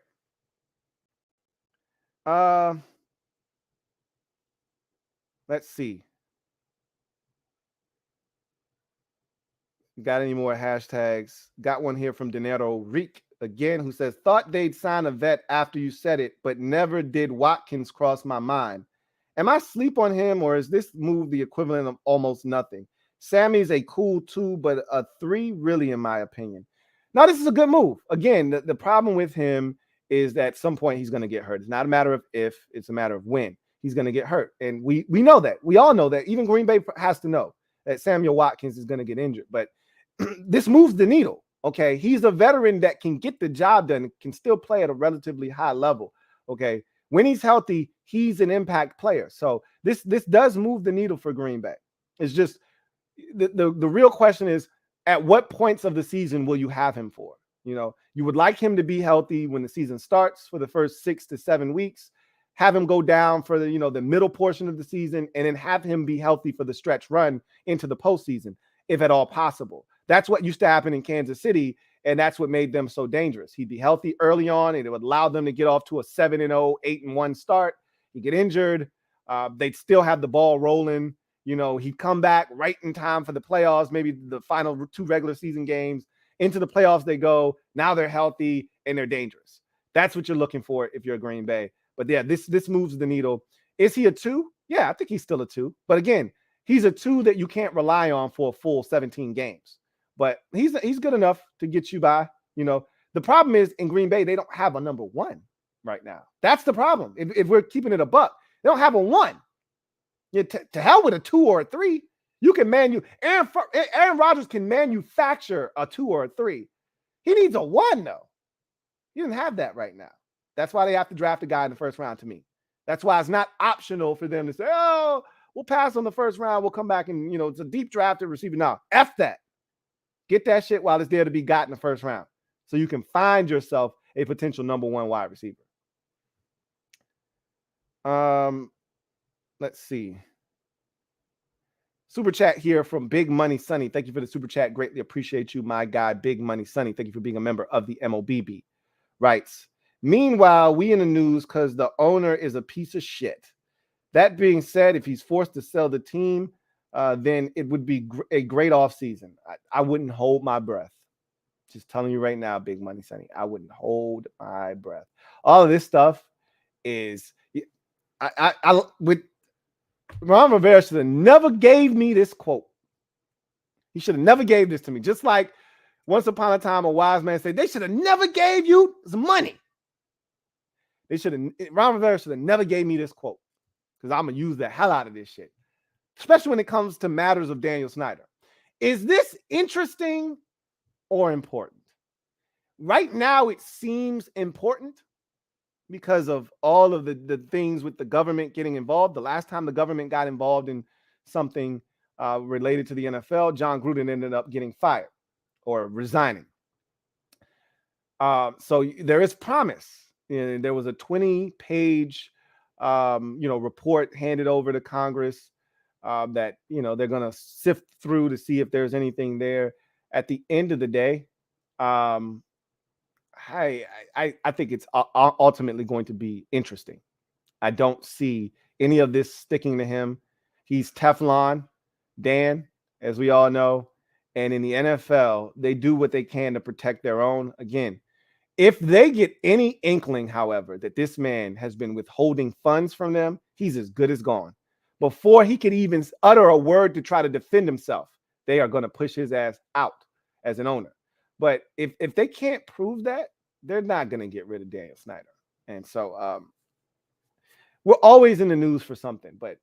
Let's see. Got any more hashtags? Got one here from Dinero Reek again, who says, thought they'd sign a vet after you said it, but never did Watkins cross my mind. Am I sleep on him, or is this move the equivalent of almost nothing? Sammy's a cool 2, but a 3 really, in my opinion. Now, this is a good move. Again, the problem with him is that at some point he's going to get hurt. It's not a matter of if, it's a matter of when he's going to get hurt. And we know that. We all know that. Even Green Bay has to know that Samuel Watkins is going to get injured. But this moves the needle. Okay. He's a veteran that can get the job done, can still play at a relatively high level. Okay. When he's healthy, he's an impact player. So this does move the needle for Green Bay. It's just the real question is, at what points of the season will you have him for? You would like him to be healthy when the season starts for the first 6 to 7 weeks, have him go down for the middle portion of the season, and then have him be healthy for the stretch run into the postseason, if at all possible. That's what used to happen in Kansas City, and that's what made them so dangerous. He'd be healthy early on, and it would allow them to get off to a 7-0, 8-1 start. He'd get injured. They'd still have the ball rolling. He'd come back right in time for the playoffs, maybe the final 2 regular season games. Into the playoffs they go. Now they're healthy, and they're dangerous. That's what you're looking for if you're Green Bay. But yeah, this moves the needle. Is he a 2? Yeah, I think he's still a 2. But again, he's a 2 that you can't rely on for a full 17 games. But he's good enough to get you by. The problem is in Green Bay, they don't have a number 1 right now. That's the problem. If we're keeping it a buck, they don't have a 1. To hell with a 2 or a 3. You can Aaron Rodgers can manufacture a 2 or a 3. He needs a 1 though. He doesn't have that right now. That's why they have to draft a guy in the first round. To me, that's why it's not optional for them to say, "Oh, we'll pass on the first round. We'll come back and it's a deep drafted receiver." Now, F that. Get that shit while it's there to be got in the first round, so you can find yourself a potential number 1 wide receiver. Let's see. Super chat here from Big Money Sonny. Thank you for the super chat. Greatly appreciate you, my guy, Big Money Sonny. Thank you for being a member of the MOBB. Writes, meanwhile, we in the news because the owner is a piece of shit. That being said, if he's forced to sell the team, then it would be a great offseason. I wouldn't hold my breath. Just telling you right now, Big Money Sonny, I wouldn't hold my breath. All of this stuff is, Ron Rivera should have never gave me this quote. He should have never gave this to me. Just like once upon a time, a wise man said, they should have never gave you some money. Ron Rivera should have never gave me this quote, because I'm going to use the hell out of this shit, especially when it comes to matters of Daniel Snyder. Is this interesting or important? Right now, it seems important because of all of the things with the government getting involved. The last time the government got involved in something related to the NFL, John Gruden ended up getting fired or resigning. So there is promise. There was a 20-page, report handed over to Congress that, they're going to sift through to see if there's anything there. At the end of the day, I think it's ultimately going to be interesting. I don't see any of this sticking to him. He's Teflon Dan, as we all know. And in the NFL, they do what they can to protect their own. Again, if they get any inkling, however, that this man has been withholding funds from them, he's as good as gone. Before he could even utter a word to try to defend himself, they are going to push his ass out as an owner. But if they can't prove that, they're not going to get rid of Daniel Snyder. And so we're always in the news for something, but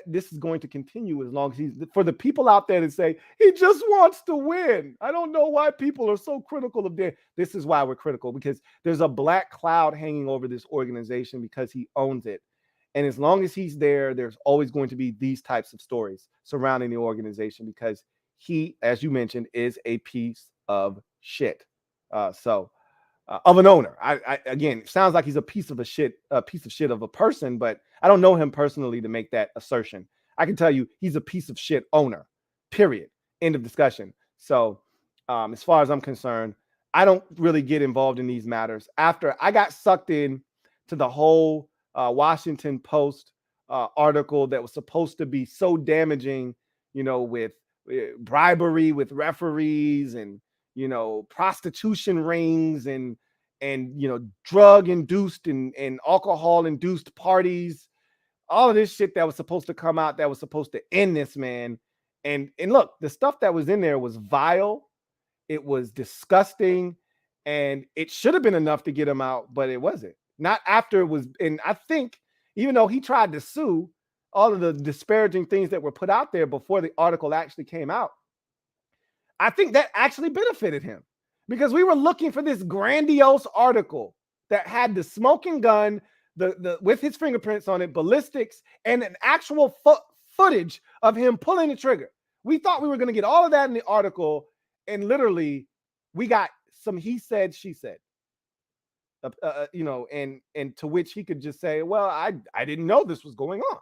this is going to continue as long as for the people out there that say, he just wants to win. I don't know why people are so critical of Dan. This is why we're critical, because there's a black cloud hanging over this organization because he owns it. And as long as he's there, there's always going to be these types of stories surrounding the organization because he, as you mentioned, is a piece of shit. of an owner. Again, it sounds like he's a piece of shit of a person, but I don't know him personally to make that assertion. I can tell you he's a piece of shit owner, period. End of discussion. So as far as I'm concerned, I don't really get involved in these matters. After I got sucked in to the whole Washington Post article that was supposed to be so damaging, with bribery with referees and, prostitution rings and drug induced and alcohol induced parties, all of this shit that was supposed to come out that was supposed to end this man. And look, the stuff that was in there was vile. It was disgusting, and it should have been enough to get him out, but it wasn't. Not after it was. And I think even though he tried to sue, all of the disparaging things that were put out there before the article actually came out, I think that actually benefited him, because we were looking for this grandiose article that had the smoking gun, the with his fingerprints on it, ballistics, and an actual footage of him pulling the trigger. We thought we were going to get all of that in the article, and literally we got some he said, she said. And to which he could just say, well, I didn't know this was going on.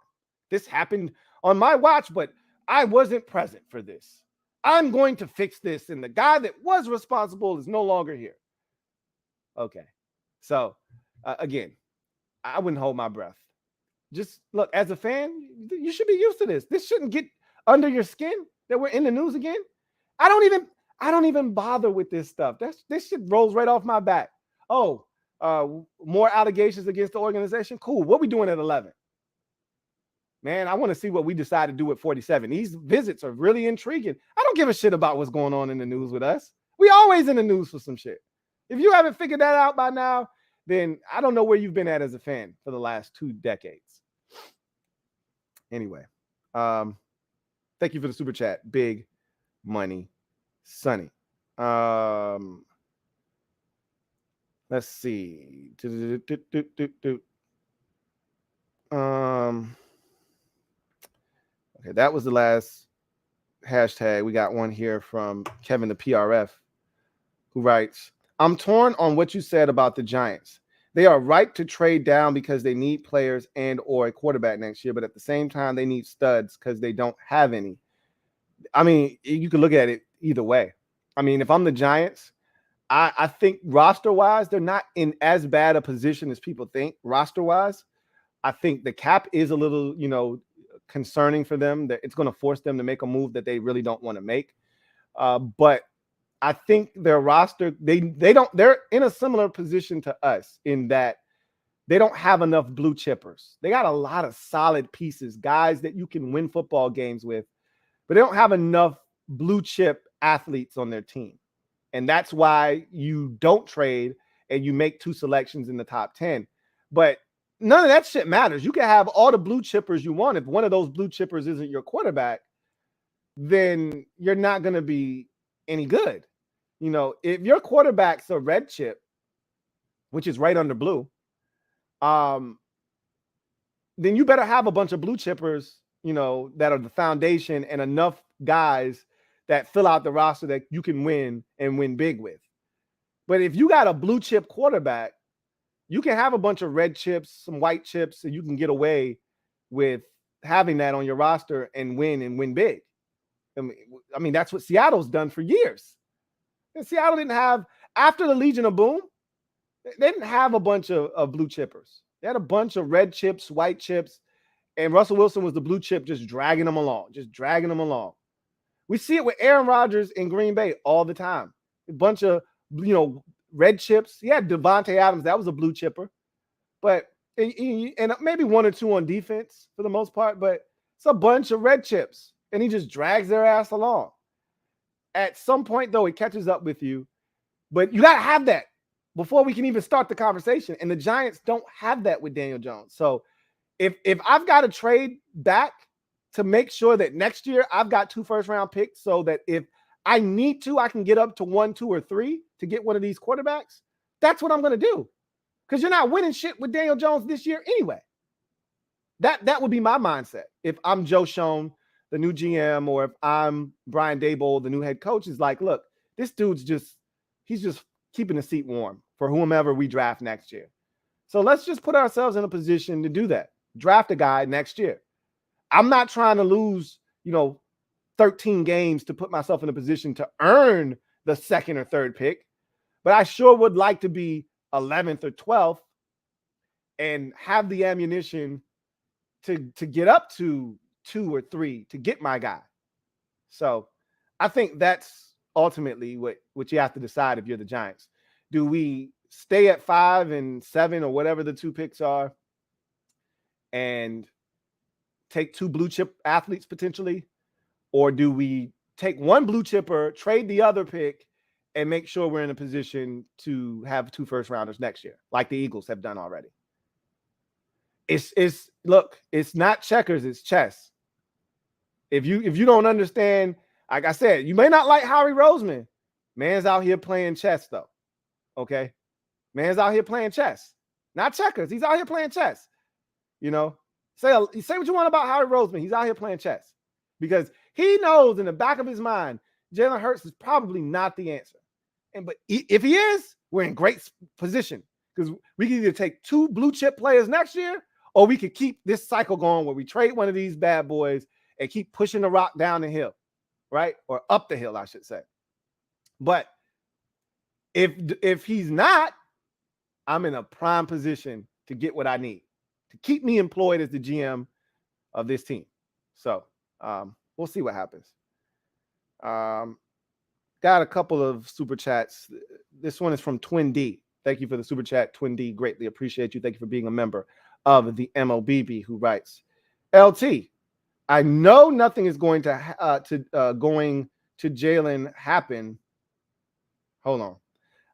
This happened on my watch, but I wasn't present for this. I'm going to fix this, and the guy that was responsible is no longer here. Okay. So, again, I wouldn't hold my breath. Just look, as a fan, you should be used to this. This shouldn't get under your skin that we're in the news again. I don't even bother with this stuff. This shit rolls right off my back. Oh, more allegations against the organization. Cool. What we doing at 11? Man, I want to see what we decide to do at 47. These visits are really intriguing. I don't give a shit about what's going on in the news with us. We always in the news for some shit. If you haven't figured that out by now, then I don't know where you've been at as a fan for the last 2 decades. Anyway, thank you for the super chat. Big Money Sonny. Let's see. Okay, that was the last hashtag. We got one here from Kevin the PRF, who writes, I'm torn on what you said about the Giants. They are ripe to trade down because they need players and or a quarterback next year, but at the same time, they need studs because they don't have any. I mean, you can look at it either way. I mean, if I'm the Giants, I think roster-wise, they're not in as bad a position as people think roster-wise. I think the cap is a little, concerning for them. That it's going to force them to make a move that they really don't want to make. But I think their roster, they're in a similar position to us in that they don't have enough blue chippers. They got a lot of solid pieces, guys that you can win football games with, but they don't have enough blue chip athletes on their team. And that's why you don't trade and you make 2 selections in the top 10. But none of that shit matters. You can have all the blue chippers you want. If one of those blue chippers isn't your quarterback, then you're not going to be any good. If your quarterback's a red chip, which is right under blue, then you better have a bunch of blue chippers, that are the foundation and enough guys that fill out the roster that you can win and win big with. But if you got a blue chip quarterback, you can have a bunch of red chips, some white chips, and you can get away with having that on your roster and win big. I mean, that's what Seattle's done for years. And Seattle didn't have, after the Legion of Boom, they didn't have a bunch of blue chippers. They had a bunch of red chips, white chips, and Russell Wilson was the blue chip just dragging them along. We see it with Aaron Rodgers in Green Bay all the time. A bunch of, red chips. He had Devontae Adams. That was a blue chipper. But, and maybe 1 or 2 on defense for the most part, but it's a bunch of red chips. And he just drags their ass along. At some point, though, it catches up with you. But you got to have that before we can even start the conversation. And the Giants don't have that with Daniel Jones. So if I've got to trade back to make sure that next year I've got 2 first-round picks so that if I need to, I can get up to 1, 2, or 3 to get one of these quarterbacks, that's what I'm going to do. Because you're not winning shit with Daniel Jones this year anyway. That would be my mindset. If I'm Joe Schoen, the new GM, or if I'm Brian Daboll, the new head coach, is like, look, this dude's he's just keeping the seat warm for whomever we draft next year. So let's just put ourselves in a position to do that. Draft a guy next year. I'm not trying to lose, 13 games to put myself in a position to earn the second or third pick, but I sure would like to be 11th or 12th and have the ammunition to get up to 2 or 3 to get my guy. So I think that's ultimately what you have to decide if you're the Giants. Do we stay at 5 and 7 or whatever the 2 picks are and take 2 blue chip athletes potentially? Or do we take 1 blue chipper, trade the other pick, and make sure we're in a position to have 2 first rounders next year, like the Eagles have done already? Look, it's not checkers, it's chess. If you don't understand, like I said, you may not like Howie Roseman. Man's out here playing chess, though. Okay? Man's out here playing chess. Not checkers. He's out here playing chess. Say what you want about Howie Roseman. He's out here playing chess. Because he knows in the back of his mind, Jalen Hurts is probably not the answer. But if he is, we're in great position. Because we can either take 2 blue chip players next year, or we could keep this cycle going where we trade one of these bad boys and keep pushing the rock down the hill, right? Or up the hill, I should say. But if he's not, I'm in a prime position to get what I need to keep me employed as the GM of this team. So we'll see what happens. Got a couple of super chats. This one is from Twin D. Thank you for the super chat, Twin D. Greatly appreciate you. Thank you for being a member of the MOBB, who writes, LT, I know nothing is going to going to Jalen happen. Hold on.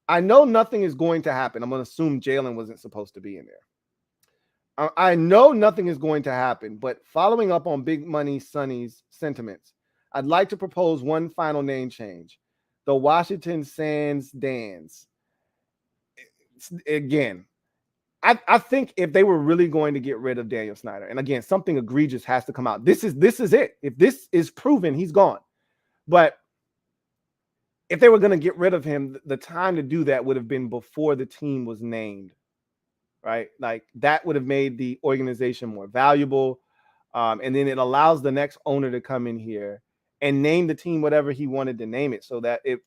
I know nothing is going to happen. I'm going to assume Jalen wasn't supposed to be in there. I know nothing is going to happen, but following up on Big Money Sonny's sentiments, I'd like to propose one final name change. The Washington Sands Dans. Again, I think if they were really going to get rid of Daniel Snyder, and again, something egregious has to come out. This is it. If this is proven, he's gone. But if they were going to get rid of him, the time to do that would have been before the team was named, right? Like that would have made the organization more valuable. And then it allows the next owner to come in here and name the team whatever he wanted to name it, so that if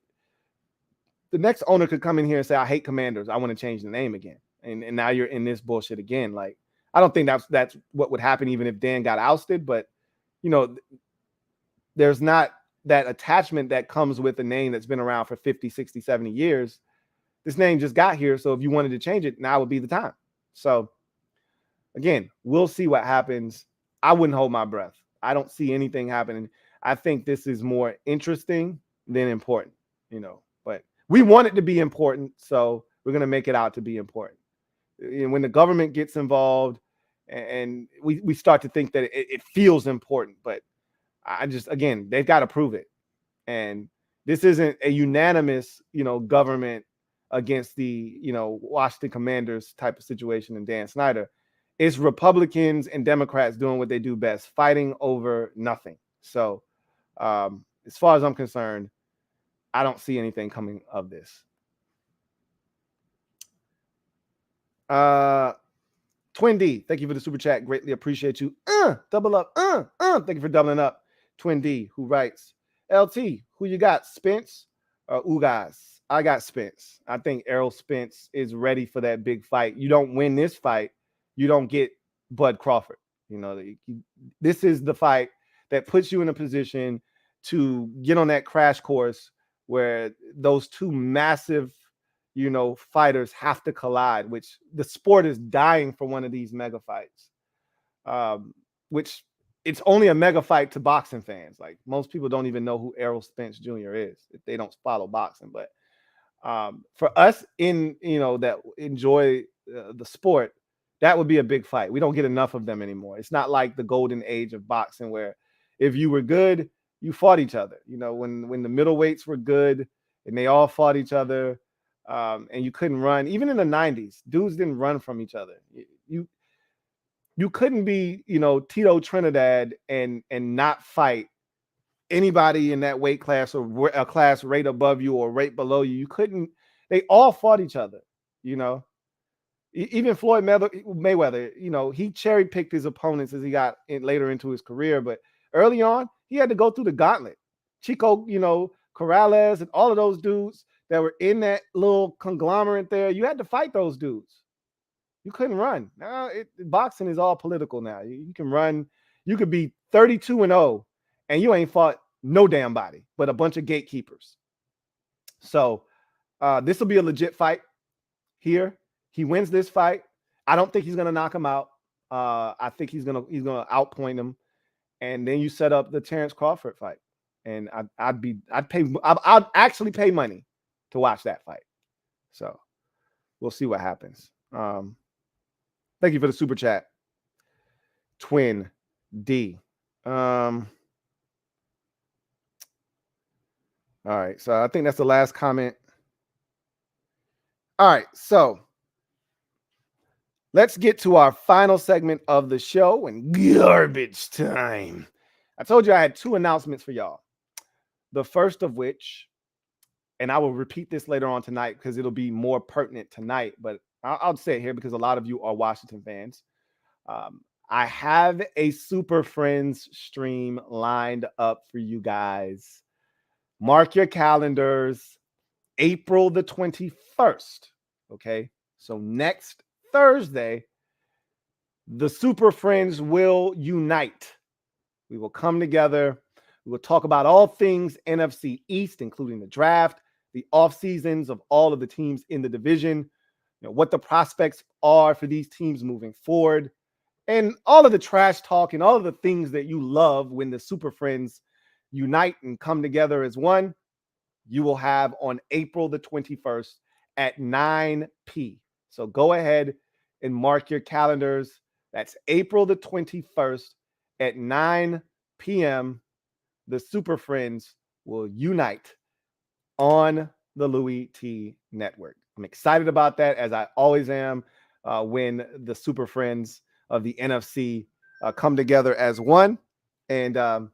the next owner could come in here and say, I hate Commanders, I want to change the name again. And now you're in this bullshit again. Like, I don't think that's what would happen even if Dan got ousted, but there's not that attachment that comes with a name that's been around for 50, 60, 70 years. This name just got here. So if you wanted to change it, now would be the time. So again, we'll see what happens. I wouldn't hold my breath. I don't see anything happening. I think this is more interesting than important, but we want it to be important. So we're going to make it out to be important. When the government gets involved and we start to think that it feels important, but again, they've got to prove it. And this isn't a unanimous, government against the, Washington Commanders type of situation in Dan Snyder. It's Republicans and Democrats doing what they do best, fighting over nothing. So as far as I'm concerned, I don't see anything coming of this. Twin D, thank you for the super chat. Greatly appreciate you. Double up. Thank you for doubling up. Twin D, who writes, LT, who you got, Spence or Ugas? I got Spence. I think Errol Spence is ready for that big fight. You don't win this fight, you don't get Bud Crawford. This is the fight that puts you in a position to get on that crash course where those 2 massive fighters have to collide, which the sport is dying for one of these mega fights, which it's only a mega fight to boxing fans. Like most people don't even know who Errol Spence Jr. is if they don't follow boxing. But for us that enjoy the sport, that would be a big fight. We don't get enough of them anymore. It's not like the golden age of boxing where if you were good, you fought each other. When the middleweights were good and they all fought each other. And you couldn't run. Even in the 90s, dudes didn't run from each other. You couldn't be, Tito Trinidad and not fight anybody in that weight class or a class right above you or right below you. You couldn't They all fought each other, you know. Even Floyd Mayweather, you know, he cherry picked his opponents as he got later into his career, but early on, he had to go through the gauntlet. Chico, you know, Corrales and all of those dudes that were in that little conglomerate there, you had to fight those dudes. You couldn't run. Now, boxing is all political now. You can run. You could be 32-0, and you ain't fought no damn body, but a bunch of gatekeepers. So this will be a legit fight here. He wins this fight. I don't think he's gonna knock him out. I think he's gonna outpoint him, and then you set up the Terrence Crawford fight. And I'd actually pay money to watch that fight. So we'll see what happens. Thank you for the super chat, Twin D. All right, so I think that's the last comment. All right, so let's get to our final segment of the show and garbage time. I told you I had 2 announcements for y'all. The first of which, and I will repeat this later on tonight because it'll be more pertinent tonight, but I'll say it here because a lot of you are Washington fans. I have a Super Friends stream lined up for you guys. Mark your calendars, April the 21st. Okay, so next Thursday, the Super Friends will unite. We will come together. We will talk about all things NFC East, including the draft, the off seasons of all of the teams in the division, you know, what the prospects are for these teams moving forward, and all of the trash talk and all of the things that you love when the Super Friends unite and come together as one. You will have on April the 21st at 9 p. So go ahead and mark your calendars. That's April the 21st at 9 p.m. The Super Friends will unite on the Louie T Network. I'm excited about that, as I always am when the Super Friends of the NFC come together as one, and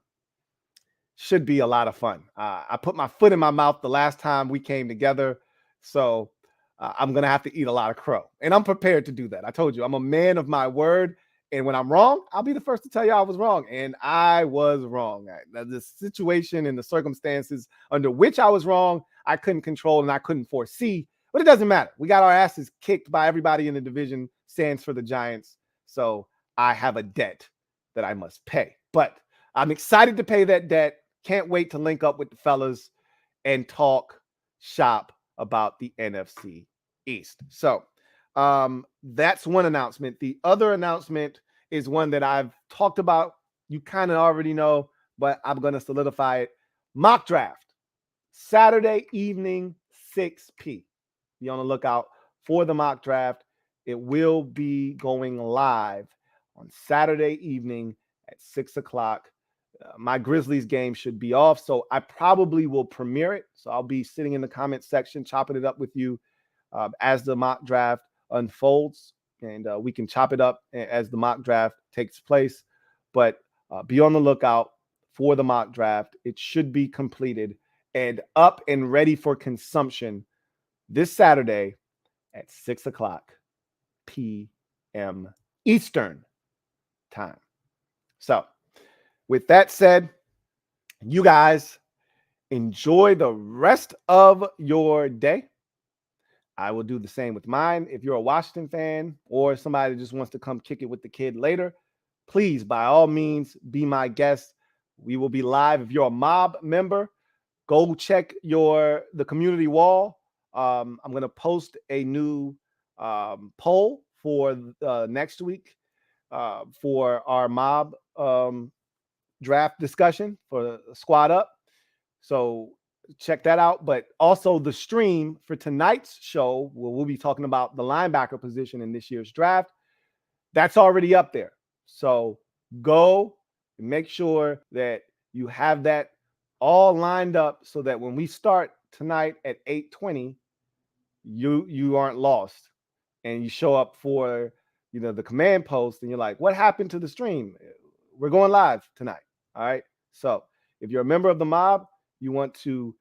should be a lot of fun. I put my foot in my mouth the last time we came together, so I'm going to have to eat a lot of crow, and I'm prepared to do that. I told you, I'm a man of my word. And when I'm wrong, I'll be the first to tell you I was wrong. And I was wrong. The situation and the circumstances under which I was wrong, I couldn't control and I couldn't foresee. But it doesn't matter. We got our asses kicked by everybody in the division, stands for the Giants. So I have a debt that I must pay. But I'm excited to pay that debt. Can't wait to link up with the fellas and talk shop about the NFC East. So that's one announcement. The other announcement is one that I've talked about. You kind of already know, but I'm going to solidify it. Mock draft, Saturday evening, 6 p. Be on the lookout for the mock draft. It will be going live on Saturday evening at 6 o'clock. My Grizzlies game should be off, so I probably will premiere it. So I'll be sitting in the comment section, chopping it up with you as the mock draft unfolds, and we can chop it up as the mock draft takes place. But be on the lookout for the mock draft. It should be completed and up and ready for consumption this Saturday at 6 o'clock p.m. Eastern time. So with that said, you guys enjoy the rest of your day. I will do the same with mine. If you're a Washington fan or somebody that just wants to come kick it with the kid later, please, by all means, be my guest. We will be live. If you're a mob member, go check the community wall. I'm going to post a new poll for next week for our mob draft discussion for Squad Up. So check that out. But also the stream for tonight's show, where we'll be talking about the linebacker position in this year's draft, that's already up there. So go and make sure that you have that all lined up so that when we start tonight at 8:20, you aren't lost and you show up for the command post and you're like, what happened to the stream? We're going live tonight. All right. So if you're a member of the mob, you want to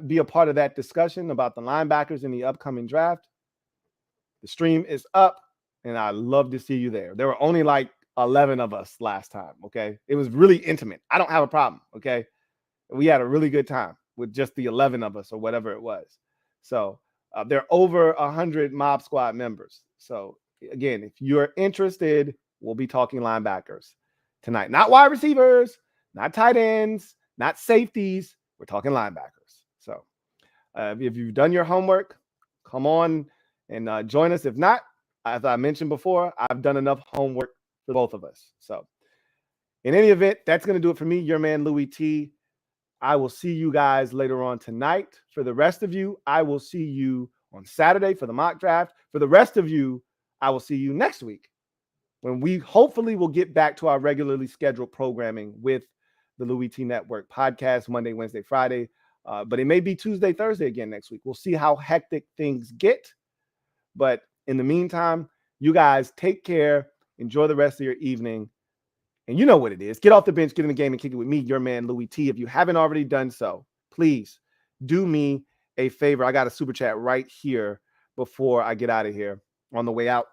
be a part of that discussion about the linebackers in the upcoming draft, the stream is up, and I'd love to see you there. There were only like 11 of us last time, okay? It was really intimate. I don't have a problem, okay? We had a really good time with just the 11 of us or whatever it was. So there are over 100 Mob Squad members. So again, if you're interested, we'll be talking linebackers tonight. Not wide receivers, not tight ends, not safeties. We're talking linebackers. So if you've done your homework, come on and join us. If not, as I mentioned before, I've done enough homework for both of us. So in any event, that's going to do it for me, your man, Louie T. I will see you guys later on tonight. For the rest of you, I will see you on Saturday for the mock draft. For the rest of you, I will see you next week when we hopefully will get back to our regularly scheduled programming with the Louie T Network podcast, Monday, Wednesday, Friday. But it may be Tuesday, Thursday again next week. We'll see how hectic things get. But in the meantime, you guys take care. Enjoy the rest of your evening. And you know what it is. Get off the bench, get in the game, and kick it with me, your man, Louie T. If you haven't already done so, please do me a favor. I got a super chat right here before I get out of here on the way out.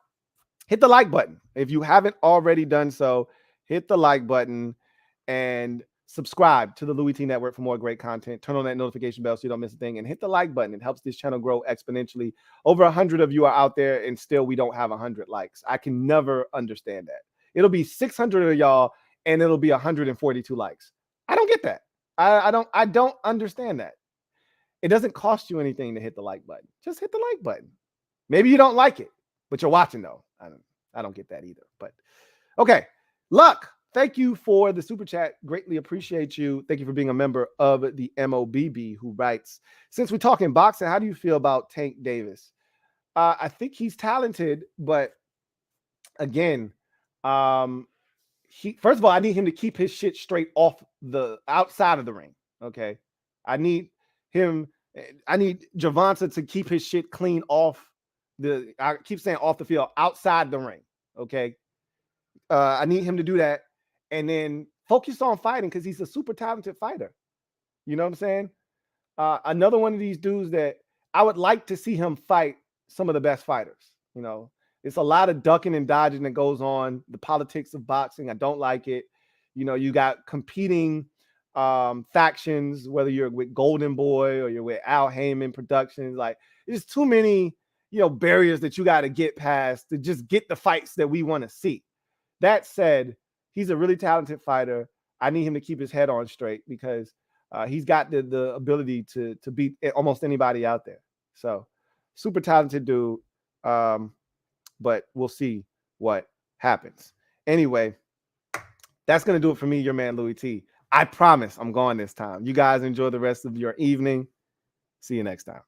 Hit the like button. If you haven't already done so, hit the like button and subscribe to the Louie T Network for more great content. Turn on that notification bell so you don't miss a thing, and hit the like button. It helps this channel grow exponentially. Over 100 of you are out there, and still we don't have 100 likes. I can never understand that. It'll be 600 of y'all, and it'll be 142 likes. I don't get that. I don't understand that. It doesn't cost you anything to hit the like button. Just hit the like button. Maybe you don't like it, but you're watching though. I don't get that either. But okay, Luck. Thank you for the super chat. Greatly appreciate you. Thank you for being a member of the MOBB, who writes, since we're talking boxing, how do you feel about Tank Davis? I think he's talented, but again, first of all, I need him to keep his shit straight off the outside of the ring. Okay. I need Javonta to keep his shit clean off I keep saying off the field, outside the ring. Okay. I need him to do that and then focus on fighting because he's a super talented fighter. You know what I'm saying? Another one of these dudes that I would like to see him fight some of the best fighters. You know, it's a lot of ducking and dodging that goes on. The politics of boxing, I don't like it. You know, you got competing factions, whether you're with Golden Boy or you're with Al Heyman Productions. Like, there's too many, barriers that you got to get past to just get the fights that we want to see. That said, he's a really talented fighter. I need him to keep his head on straight because he's got the ability to beat almost anybody out there. So, super talented dude. But we'll see what happens. Anyway, that's going to do it for me, your man, Louie T. I promise I'm going this time. You guys enjoy the rest of your evening. See you next time.